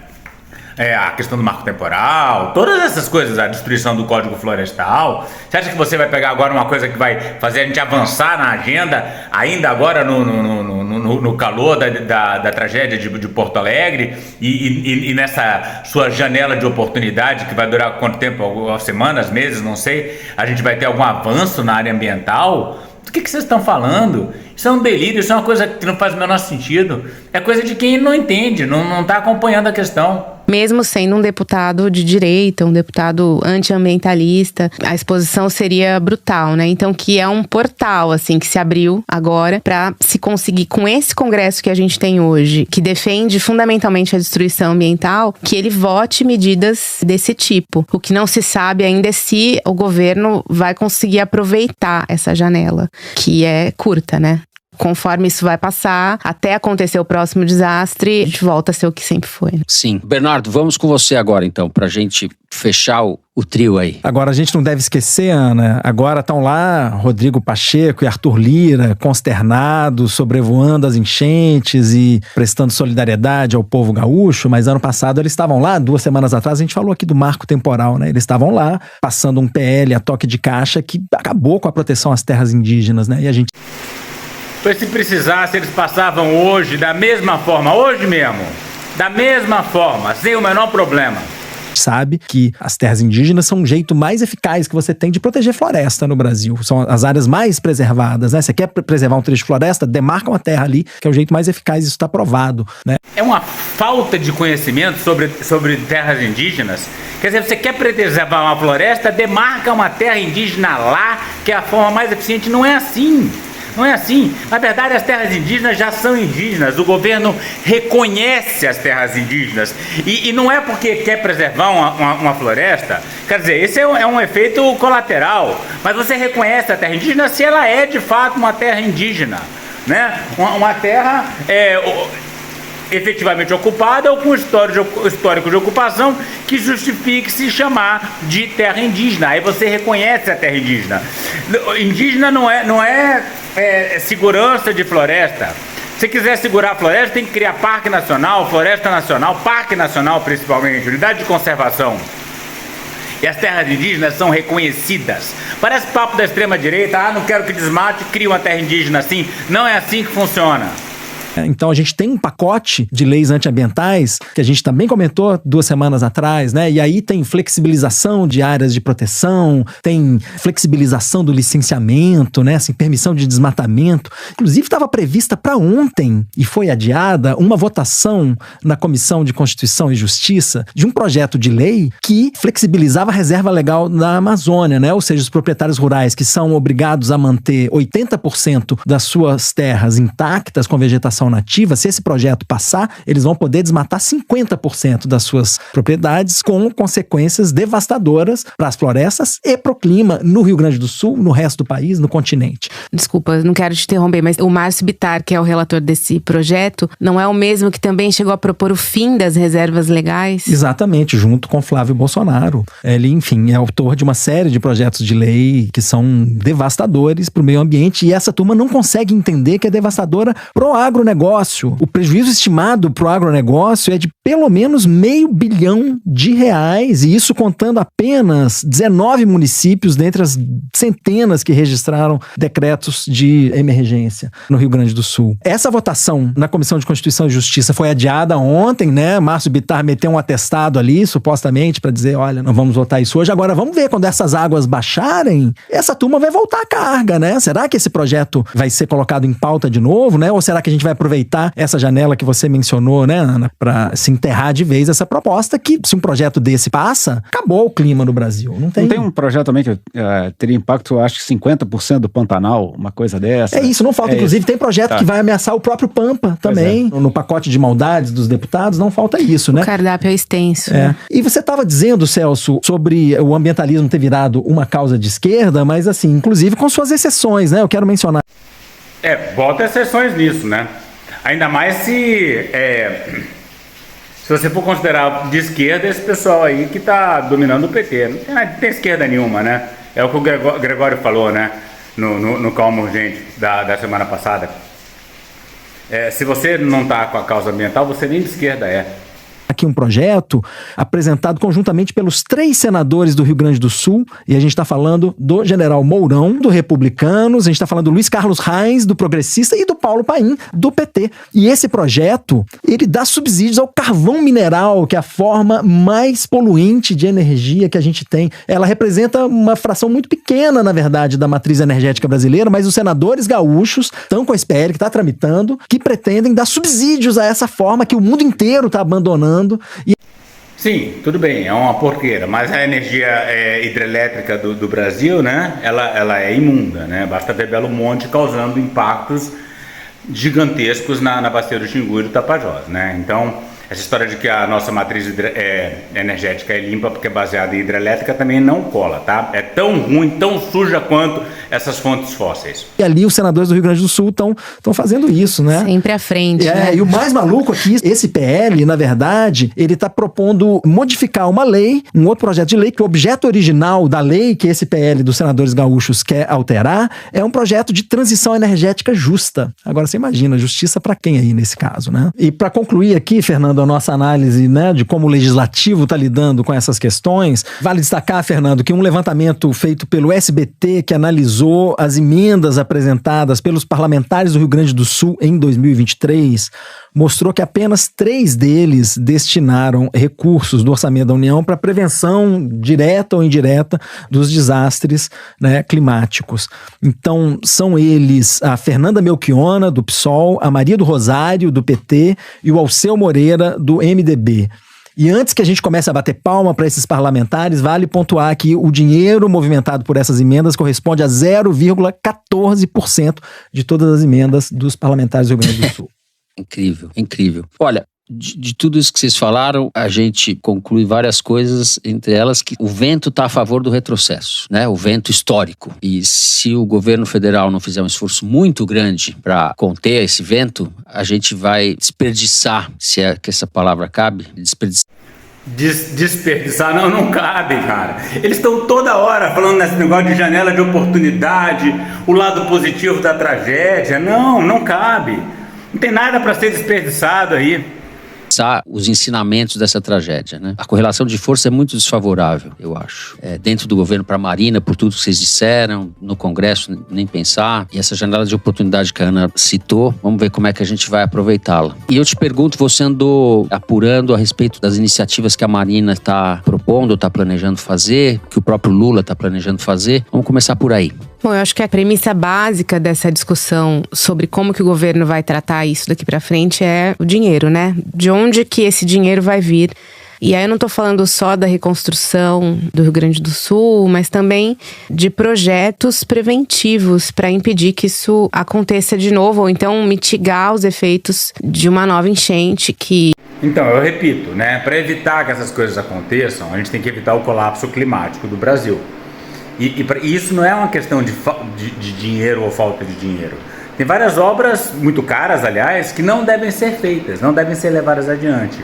A questão do marco temporal, todas essas coisas, a destruição do Código Florestal. Você acha que você vai pegar agora uma coisa que vai fazer a gente avançar na agenda, ainda agora no calor da tragédia de Porto Alegre e nessa sua janela de oportunidade que vai durar quanto tempo? Semanas, meses, não sei. A gente vai ter algum avanço na área ambiental? Do que vocês estão falando? Isso é um delírio, isso é uma coisa que não faz o menor sentido. É coisa de quem não entende, não está acompanhando a questão. Mesmo sendo um deputado de direita, um deputado antiambientalista, a exposição seria brutal, né? Então, que é um portal, assim, que se abriu agora para se conseguir, com esse congresso que a gente tem hoje, que defende fundamentalmente a destruição ambiental, que ele vote medidas desse tipo. O que não se sabe ainda é se o governo vai conseguir aproveitar essa janela, que é curta, né? Conforme isso vai passar, até acontecer o próximo desastre, a gente volta a ser o que sempre foi. Sim. Bernardo, vamos com você agora, então, pra gente fechar o trio aí. Agora, a gente não deve esquecer, Ana, agora estão lá Rodrigo Pacheco e Arthur Lira, consternados, sobrevoando as enchentes e prestando solidariedade ao povo gaúcho, mas ano passado eles estavam lá, 2 semanas atrás, a gente falou aqui do marco temporal, né? Eles estavam lá, passando um PL a toque de caixa que acabou com a proteção às terras indígenas, né? E a gente... Pois se precisasse, eles passavam hoje da mesma forma, hoje mesmo, da mesma forma, sem o menor problema. Sabe que as terras indígenas são um jeito mais eficaz que você tem de proteger floresta no Brasil. São as áreas mais preservadas, né? Você quer preservar um trecho de floresta, demarca uma terra ali, que é o jeito mais eficaz, isso está provado, né? É uma falta de conhecimento sobre terras indígenas. Quer dizer, você quer preservar uma floresta, demarca uma terra indígena lá, que é a forma mais eficiente. Não é assim. Não é assim. Na verdade, as terras indígenas já são indígenas. O governo reconhece as terras indígenas. E não é porque quer preservar uma floresta. Quer dizer, esse é um efeito colateral. Mas você reconhece a terra indígena se ela é, de fato, uma terra indígena, né? Uma terra efetivamente ocupada ou com histórico de ocupação que justifique se chamar de terra indígena. Aí você reconhece a terra indígena. Indígena não é segurança de floresta. Se quiser segurar a floresta, tem que criar parque nacional, floresta nacional, parque nacional principalmente, unidade de conservação. E as terras indígenas são reconhecidas. Parece papo da extrema direita, não quero que desmate, cria uma terra indígena assim. Não é assim que funciona. Então a gente tem um pacote de leis antiambientais que a gente também comentou 2 semanas atrás, né? E aí tem flexibilização de áreas de proteção, tem flexibilização do licenciamento, né? Assim, permissão de desmatamento. Inclusive estava prevista para ontem e foi adiada uma votação na Comissão de Constituição e Justiça de um projeto de lei que flexibilizava a reserva legal da Amazônia, né? Ou seja, os proprietários rurais que são obrigados a manter 80% das suas terras intactas com vegetação nativa, se esse projeto passar, eles vão poder desmatar 50% das suas propriedades com consequências devastadoras para as florestas e para o clima no Rio Grande do Sul, no resto do país, no continente. Desculpa, não quero te interromper, mas o Márcio Bittar, que é o relator desse projeto, não é o mesmo que também chegou a propor o fim das reservas legais? Exatamente, junto com Flávio Bolsonaro. Ele, enfim, é autor de uma série de projetos de lei que são devastadores para o meio ambiente e essa turma não consegue entender que é devastadora pro agronegócio. O prejuízo estimado para o agronegócio é de pelo menos R$500 bilhão e isso contando apenas 19 municípios dentre as centenas que registraram decretos de emergência no Rio Grande do Sul. Essa votação na Comissão de Constituição e Justiça foi adiada ontem, né? Márcio Bittar meteu um atestado ali, supostamente, para dizer, olha, não vamos votar isso hoje. Agora, vamos ver, quando essas águas baixarem, essa turma vai voltar à carga, né? Será que esse projeto vai ser colocado em pauta de novo, né? Ou será que a gente vai aproveitar essa janela que você mencionou, né, Ana, para se enterrar de vez essa proposta que, se um projeto desse passa, acabou o clima no Brasil. Não tem um projeto também que teria impacto, acho que 50% do Pantanal, uma coisa dessa. É isso, não falta. Inclusive, tem projeto que vai ameaçar o próprio Pampa também. No pacote de maldades dos deputados, não falta isso, né? O cardápio é extenso. E você estava dizendo, Celso, sobre o ambientalismo ter virado uma causa de esquerda, mas assim, inclusive com suas exceções, né? Eu quero mencionar. Bota exceções nisso, né? Ainda mais se você for considerar de esquerda esse pessoal aí que está dominando o PT. Não tem esquerda nenhuma, né? É o que o Gregório falou, né? No Calma Urgente da semana passada. Se você não está com a causa ambiental, você nem de esquerda é. Aqui um projeto apresentado conjuntamente pelos 3 senadores do Rio Grande do Sul, e a gente está falando do General Mourão, do Republicanos, a gente está falando do Luiz Carlos Reis, do Progressista, e do Paulo Paim, do PT. E esse projeto, ele dá subsídios ao carvão mineral, que é a forma mais poluente de energia que a gente tem. Ela representa uma fração muito pequena, na verdade, da matriz energética brasileira, mas os senadores gaúchos estão com a SPL, que está tramitando, que pretendem dar subsídios a essa forma que o mundo inteiro está abandonando. Sim, tudo bem, é uma porqueira, mas a energia hidrelétrica do Brasil, né, ela é imunda, né, basta ver Belo Monte causando impactos gigantescos na bacia do Xingu e do Tapajós, né, então essa história de que a nossa matriz energética é limpa porque é baseada em hidrelétrica também não cola, tá? É tão ruim, tão suja quanto essas fontes fósseis. E ali os senadores do Rio Grande do Sul estão fazendo isso, né? Sempre à frente, né? E o mais maluco aqui, esse PL, na verdade, ele está propondo modificar uma lei, um outro projeto de lei, que o objeto original da lei que esse PL dos senadores gaúchos quer alterar é um projeto de transição energética justa. Agora você imagina, justiça para quem aí nesse caso, né? E para concluir aqui, Fernando, a nossa análise, né, de como o legislativo está lidando com essas questões, vale destacar, Fernando, que um levantamento feito pelo SBT que analisou as emendas apresentadas pelos parlamentares do Rio Grande do Sul em 2023 mostrou que apenas 3 deles destinaram recursos do orçamento da União para prevenção direta ou indireta dos desastres, né, climáticos. Então, são eles a Fernanda Melchiona, do PSOL, a Maria do Rosário, do PT, e o Alceu Moreira, do MDB. E antes que a gente comece a bater palma para esses parlamentares, vale pontuar que o dinheiro movimentado por essas emendas corresponde a 0,14% de todas as emendas dos parlamentares do Rio Grande do Sul. Incrível, incrível. Olha, de tudo isso que vocês falaram, a gente conclui várias coisas, entre elas que o vento está a favor do retrocesso, né? O vento histórico. E se o governo federal não fizer um esforço muito grande para conter esse vento, a gente vai desperdiçar, se é que essa palavra cabe, Desperdiçar não cabe, cara. Eles estão toda hora falando nesse negócio de janela de oportunidade, o lado positivo da tragédia. Não cabe. Não tem nada para ser desperdiçado aí. Os ensinamentos dessa tragédia, né? A correlação de força é muito desfavorável, eu acho. Dentro do governo para a Marina, por tudo que vocês disseram, no Congresso, nem pensar. E essa janela de oportunidade que a Ana citou, vamos ver como é que a gente vai aproveitá-la. E eu te pergunto, você andou apurando a respeito das iniciativas que a Marina está propondo, está planejando fazer, que o próprio Lula está planejando fazer. Vamos começar por aí. Bom, eu acho que a premissa básica dessa discussão sobre como que o governo vai tratar isso daqui pra frente é o dinheiro, né? De onde que esse dinheiro vai vir? E aí eu não tô falando só da reconstrução do Rio Grande do Sul, mas também de projetos preventivos para impedir que isso aconteça de novo, ou então mitigar os efeitos de uma nova enchente que... Então, eu repito, né? Para evitar que essas coisas aconteçam, a gente tem que evitar o colapso climático do Brasil. E isso não é uma questão de dinheiro ou falta de dinheiro. Tem várias obras, muito caras, aliás, que não devem ser feitas, não devem ser levadas adiante.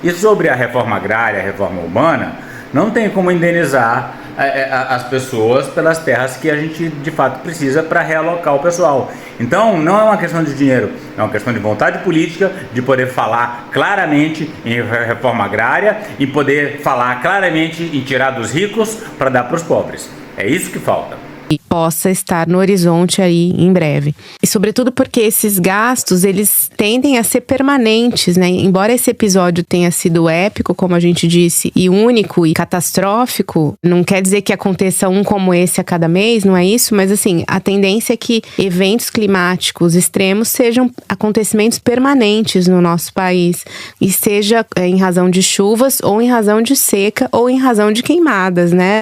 E sobre a reforma agrária, a reforma urbana, não tem como indenizar as pessoas pelas terras que a gente de fato precisa para realocar o pessoal. Então não é uma questão de dinheiro, é uma questão de vontade política, de poder falar claramente em reforma agrária e poder falar claramente em tirar dos ricos para dar para os pobres. É isso que falta. e possa estar no horizonte aí em breve. E sobretudo porque esses gastos, eles tendem a ser permanentes, né? Embora esse episódio tenha sido épico, como a gente disse, e único e catastrófico, não quer dizer que aconteça um como esse a cada mês, não é isso? Mas assim, a tendência é que eventos climáticos extremos sejam acontecimentos permanentes no nosso país, e seja em razão de chuvas, ou em razão de seca, ou em razão de queimadas, né?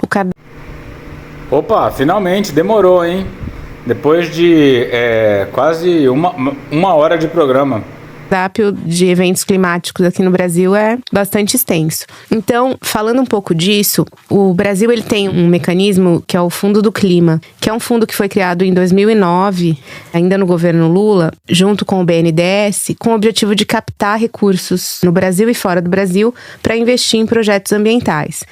Opa, finalmente, demorou, hein? Depois de quase uma hora de programa. O cardápio de eventos climáticos aqui no Brasil é bastante extenso. Então, falando um pouco disso, o Brasil ele tem um mecanismo que é o Fundo do Clima, que é um fundo que foi criado em 2009, ainda no governo Lula, junto com o BNDES, com o objetivo de captar recursos no Brasil e fora do Brasil para investir em projetos ambientais.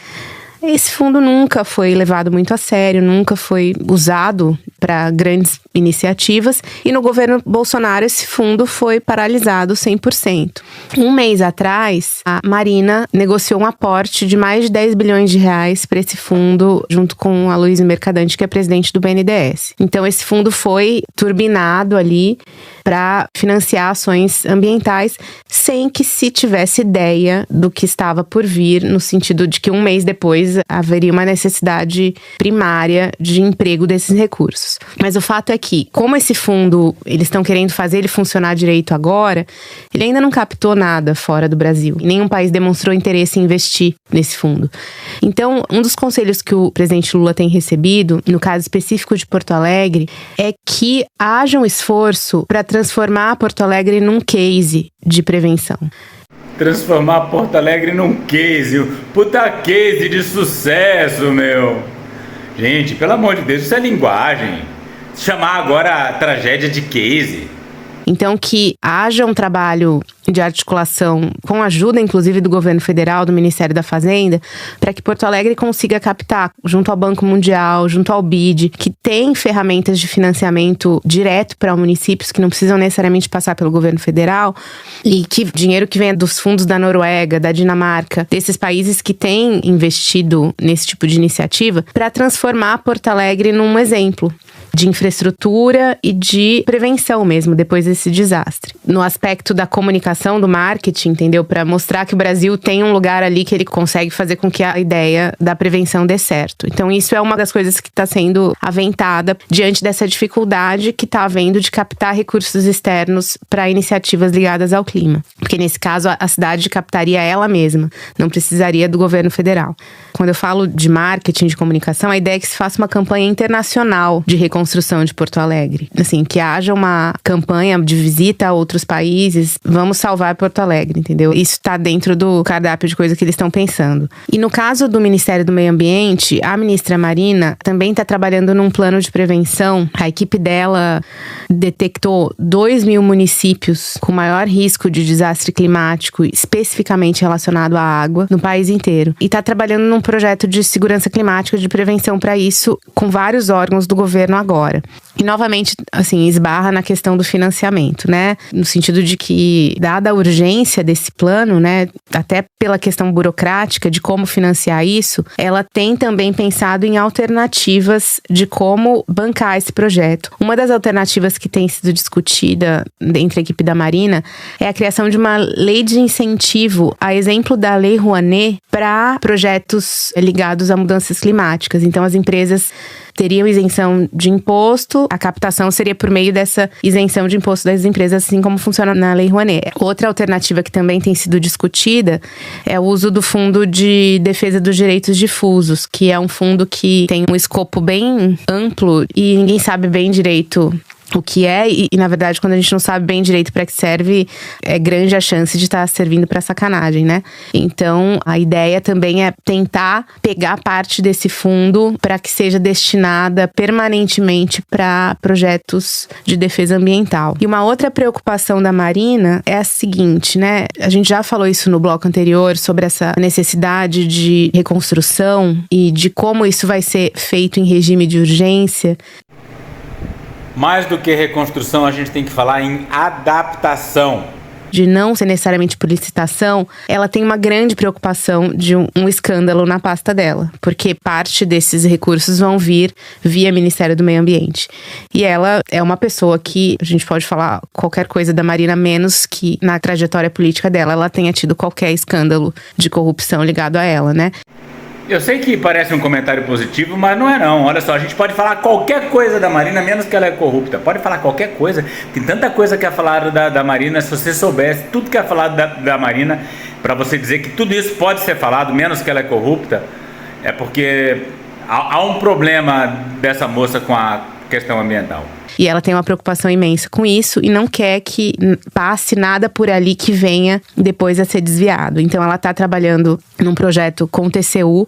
Esse fundo nunca foi levado muito a sério, nunca foi usado para grandes iniciativas, e no governo Bolsonaro esse fundo foi paralisado 100%. Um mês atrás, a Marina negociou um aporte de mais de 10 bilhões de reais para esse fundo, junto com a Luísa Mercadante, que é presidente do BNDES. Então esse fundo foi turbinado ali para financiar ações ambientais, sem que se tivesse ideia do que estava por vir, no sentido de que um mês depois haveria uma necessidade primária de emprego desses recursos. Mas o fato é que, como esse fundo, eles estão querendo fazer ele funcionar direito agora, ele ainda não captou nada fora do Brasil. Nenhum país demonstrou interesse em investir nesse fundo. Então, um dos conselhos que o presidente Lula tem recebido, no caso específico de Porto Alegre, é que haja um esforço para transformar Porto Alegre num case de prevenção. Transformar Porto Alegre num case, puta case de sucesso, meu. Gente, pelo amor de Deus, isso é linguagem. Chamar agora a tragédia de case. Então, que haja um trabalho de articulação, com a ajuda, inclusive, do governo federal, do Ministério da Fazenda, para que Porto Alegre consiga captar, junto ao Banco Mundial, junto ao BID, que tem ferramentas de financiamento direto para municípios que não precisam necessariamente passar pelo governo federal, e que dinheiro que venha dos fundos da Noruega, da Dinamarca, desses países que têm investido nesse tipo de iniciativa, para transformar Porto Alegre num exemplo de infraestrutura e de prevenção mesmo, depois desse desastre. No aspecto da comunicação, do marketing, entendeu? Para mostrar que o Brasil tem um lugar ali que ele consegue fazer com que a ideia da prevenção dê certo. Então isso é uma das coisas que está sendo aventada diante dessa dificuldade que está havendo de captar recursos externos para iniciativas ligadas ao clima. Porque nesse caso a cidade captaria ela mesma, não precisaria do governo federal. Quando eu falo de marketing, de comunicação, a ideia é que se faça uma campanha internacional de reconstrução de Porto Alegre. Assim, que haja uma campanha de visita a outros países, vamos salvar Porto Alegre, entendeu? Isso está dentro do cardápio de coisa que eles estão pensando. E no caso do Ministério do Meio Ambiente, a ministra Marina também está trabalhando num plano de prevenção. A equipe dela detectou 2.000 municípios com maior risco de desastre climático, especificamente relacionado à água, no país inteiro. E está trabalhando num projeto de segurança climática, de prevenção para isso, com vários órgãos do governo agora. E novamente, assim, esbarra na questão do financiamento, né? No sentido de que, dada a urgência desse plano, né? Até pela questão burocrática de como financiar isso, ela tem também pensado em alternativas de como bancar esse projeto. Uma das alternativas que tem sido discutida entre a equipe da Marina é a criação de uma lei de incentivo, a exemplo da Lei Rouanet, para projetos ligados a mudanças climáticas. Então, as empresas teriam isenção de imposto, a captação seria por meio dessa isenção de imposto das empresas, assim como funciona na Lei Rouanet. Outra alternativa que também tem sido discutida é o uso do Fundo de Defesa dos Direitos Difusos, que é um fundo que tem um escopo bem amplo e ninguém sabe bem direito o que é, e na verdade, quando a gente não sabe bem direito para que serve, é grande a chance de estar servindo para sacanagem, né? Então, a ideia também é tentar pegar parte desse fundo para que seja destinada permanentemente para projetos de defesa ambiental. E uma outra preocupação da Marina é a seguinte, né? A gente já falou isso no bloco anterior, sobre essa necessidade de reconstrução e de como isso vai ser feito em regime de urgência. Mais do que reconstrução, a gente tem que falar em adaptação. de não ser necessariamente por licitação, ela tem uma grande preocupação de um escândalo na pasta dela, porque parte desses recursos vão vir via Ministério do Meio Ambiente. E ela é uma pessoa que, a gente pode falar qualquer coisa da Marina, menos que na trajetória política dela ela tenha tido qualquer escândalo de corrupção ligado a ela, né? Eu sei que parece um comentário positivo, mas não é não. Olha só, a gente pode falar qualquer coisa da Marina, menos que ela é corrupta. Pode falar qualquer coisa. Tem tanta coisa que é falado da Marina. Se você soubesse tudo que é falado da Marina, para você dizer que tudo isso pode ser falado, menos que ela é corrupta, é porque há um problema dessa moça com a questão ambiental. E ela tem uma preocupação imensa com isso e não quer que passe nada por ali que venha depois a ser desviado. Então ela está trabalhando num projeto com o TCU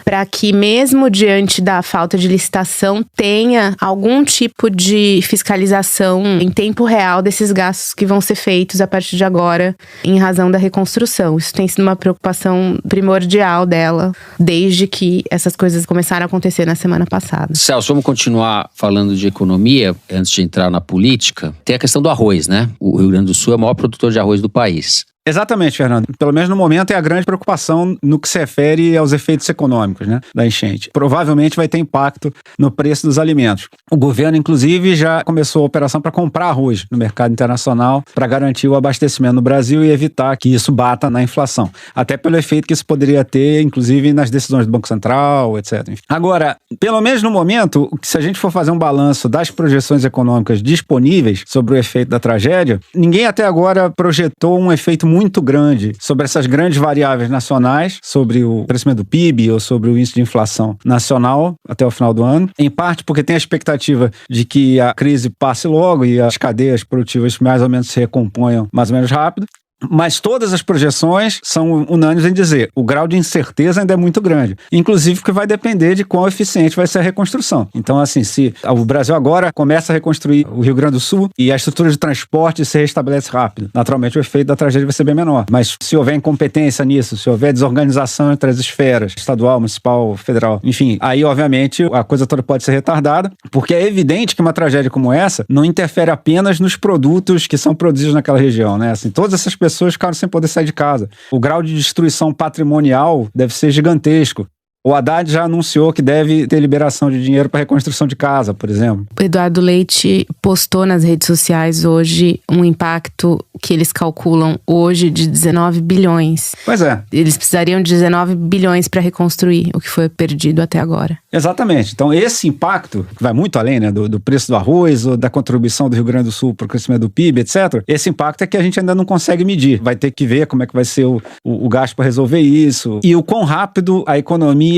para que, mesmo diante da falta de licitação, tenha algum tipo de fiscalização em tempo real desses gastos que vão ser feitos a partir de agora em razão da reconstrução. Isso tem sido uma preocupação primordial dela desde que essas coisas começaram a acontecer na semana passada. Celso, vamos continuar falando de economia antes de entrar na política. Tem a questão do arroz, né? O Rio Grande do Sul é o maior produtor de arroz do país. Exatamente, Fernando. Pelo menos no momento é a grande preocupação no que se refere aos efeitos econômicos, né, da enchente. Provavelmente vai ter impacto no preço dos alimentos. O governo, inclusive, já começou a operação para comprar arroz no mercado internacional para garantir o abastecimento no Brasil e evitar que isso bata na inflação. Até pelo efeito que isso poderia ter, inclusive, nas decisões do Banco Central, etc. Agora, pelo menos no momento, se a gente for fazer um balanço das projeções econômicas disponíveis sobre o efeito da tragédia, ninguém até agora projetou um efeito muito grande sobre essas grandes variáveis nacionais, sobre o crescimento do PIB ou sobre o índice de inflação nacional até o final do ano, em parte porque tem a expectativa de que a crise passe logo e as cadeias produtivas mais ou menos se recomponham mais ou menos rápido. Mas todas as projeções são unânimes em dizer o grau de incerteza ainda é muito grande. Inclusive porque vai depender de quão eficiente vai ser a reconstrução. Então, assim, se o Brasil agora começa a reconstruir o Rio Grande do Sul e a estrutura de transporte se restabelece rápido, naturalmente o efeito da tragédia vai ser bem menor. Mas se houver incompetência nisso, se houver desorganização entre as esferas, estadual, municipal, federal, enfim, aí obviamente a coisa toda pode ser retardada, porque é evidente que uma tragédia como essa não interfere apenas nos produtos que são produzidos naquela região, né? Assim, todas essas pessoas ficaram sem poder sair de casa. O grau de destruição patrimonial deve ser gigantesco. O Haddad já anunciou que deve ter liberação de dinheiro para reconstrução de casa, por exemplo. O Eduardo Leite postou nas redes sociais hoje um impacto que eles calculam hoje de 19 bilhões. Pois é. Eles precisariam de 19 bilhões para reconstruir o que foi perdido até agora. Exatamente. Então esse impacto, que vai muito além, né, do preço do arroz, ou da contribuição do Rio Grande do Sul para o crescimento do PIB, etc. Esse impacto é que a gente ainda não consegue medir. Vai ter que ver como é que vai ser o gasto para resolver isso e o quão rápido a economia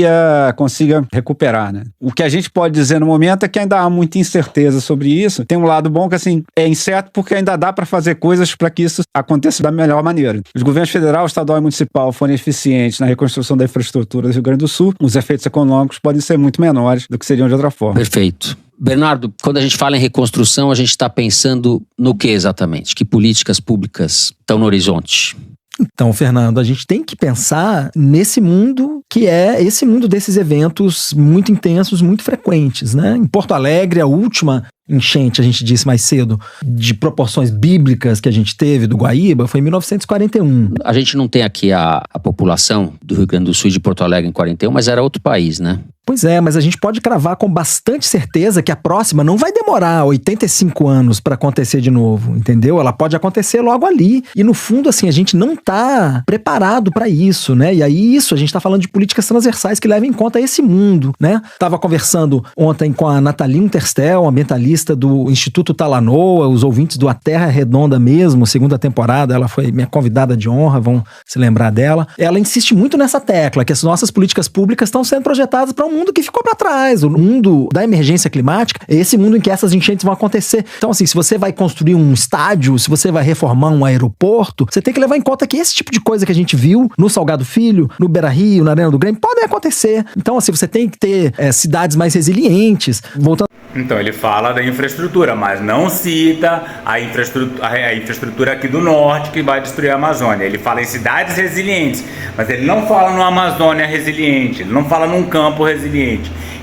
consiga recuperar, né? O que a gente pode dizer no momento é que ainda há muita incerteza sobre isso. Tem um lado bom que, assim, é incerto porque ainda dá para fazer coisas para que isso aconteça da melhor maneira. Os governos federal, estadual e municipal forem eficientes na reconstrução da infraestrutura do Rio Grande do Sul, os efeitos econômicos podem ser muito menores do que seriam de outra forma. Perfeito. Bernardo, quando a gente fala em reconstrução, a gente está pensando no que exatamente? Que políticas públicas estão no horizonte? Então, Fernando, a gente tem que pensar nesse mundo que é esse mundo desses eventos muito intensos, muito frequentes, né? Em Porto Alegre, a última enchente, a gente disse mais cedo, de proporções bíblicas que a gente teve do Guaíba, foi em 1941. A gente não tem aqui a população do Rio Grande do Sul e de Porto Alegre em 41, mas era outro país, né? Pois é, mas a gente pode cravar com bastante certeza que a próxima não vai demorar 85 anos para acontecer de novo, entendeu? Ela pode acontecer logo ali. E no fundo, assim, a gente não tá preparado para isso, né? E aí a gente tá falando de políticas transversais que levam em conta esse mundo, né? Tava conversando ontem com a Nathalie Unterstel, ambientalista do Instituto Talanoa, os ouvintes do A Terra Redonda mesmo, segunda temporada, ela foi minha convidada de honra, vão se lembrar dela. Ela insiste muito nessa tecla, que as nossas políticas públicas estão sendo projetadas para um mundo que ficou para trás, o mundo da emergência climática, é esse mundo em que essas enchentes vão acontecer. Então, assim, se você vai construir um estádio, se você vai reformar um aeroporto, você tem que levar em conta que esse tipo de coisa que a gente viu no Salgado Filho, no Beira-Rio, na Arena do Grêmio, podem acontecer. Então, assim, você tem que ter cidades mais resilientes. Voltando. Então, ele fala da infraestrutura, mas não cita a infraestrutura aqui do norte que vai destruir a Amazônia. Ele fala em cidades resilientes, mas ele não fala numa Amazônia resiliente, ele não fala num campo resiliente.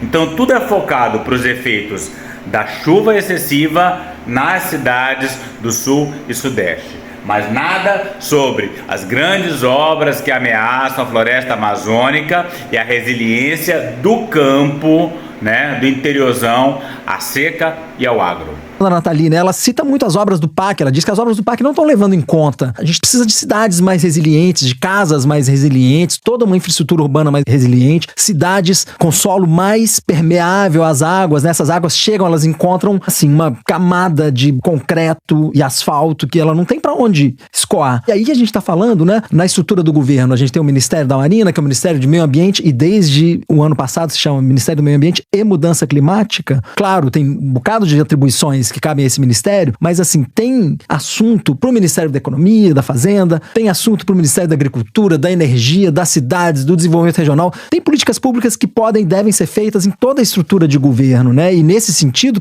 Então, tudo é focado para os efeitos da chuva excessiva nas cidades do sul e sudeste. mas nada sobre as grandes obras que ameaçam a floresta amazônica e a resiliência do campo, né, do interiorzão, à seca e ao agro. A Natalina, ela cita muito as obras do PAC, ela diz que as obras do PAC não estão levando em conta. A gente precisa de cidades mais resilientes, de casas mais resilientes, toda uma infraestrutura urbana mais resiliente, cidades com solo mais permeável às águas, né? Essas águas chegam, elas encontram, assim, uma camada de concreto e asfalto que ela não tem para onde escoar. E aí a gente está falando, né, na estrutura do governo, a gente tem o Ministério da Marina, que é o Ministério do Meio Ambiente, e desde o ano passado se chama Ministério do Meio Ambiente e Mudança Climática. Claro, tem um bocado de atribuições que cabem a esse ministério, mas assim, tem assunto para o Ministério da Economia, da Fazenda, tem assunto para o Ministério da Agricultura, da Energia, das cidades, do desenvolvimento regional, tem políticas públicas que podem e devem ser feitas em toda a estrutura de governo, né? E nesse sentido...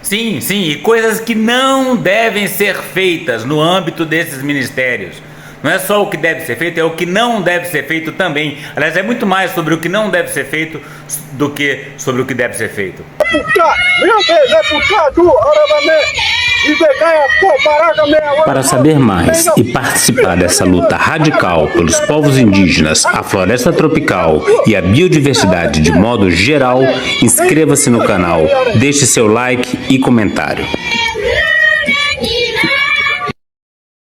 Sim, e coisas que não devem ser feitas no âmbito desses ministérios. Não é só o que deve ser feito, é o que não deve ser feito também. Aliás, é muito mais sobre o que não deve ser feito do que sobre o que deve ser feito. Para saber mais e participar dessa luta radical pelos povos indígenas, a floresta tropical e a biodiversidade de modo geral, inscreva-se no canal, deixe seu like e comentário.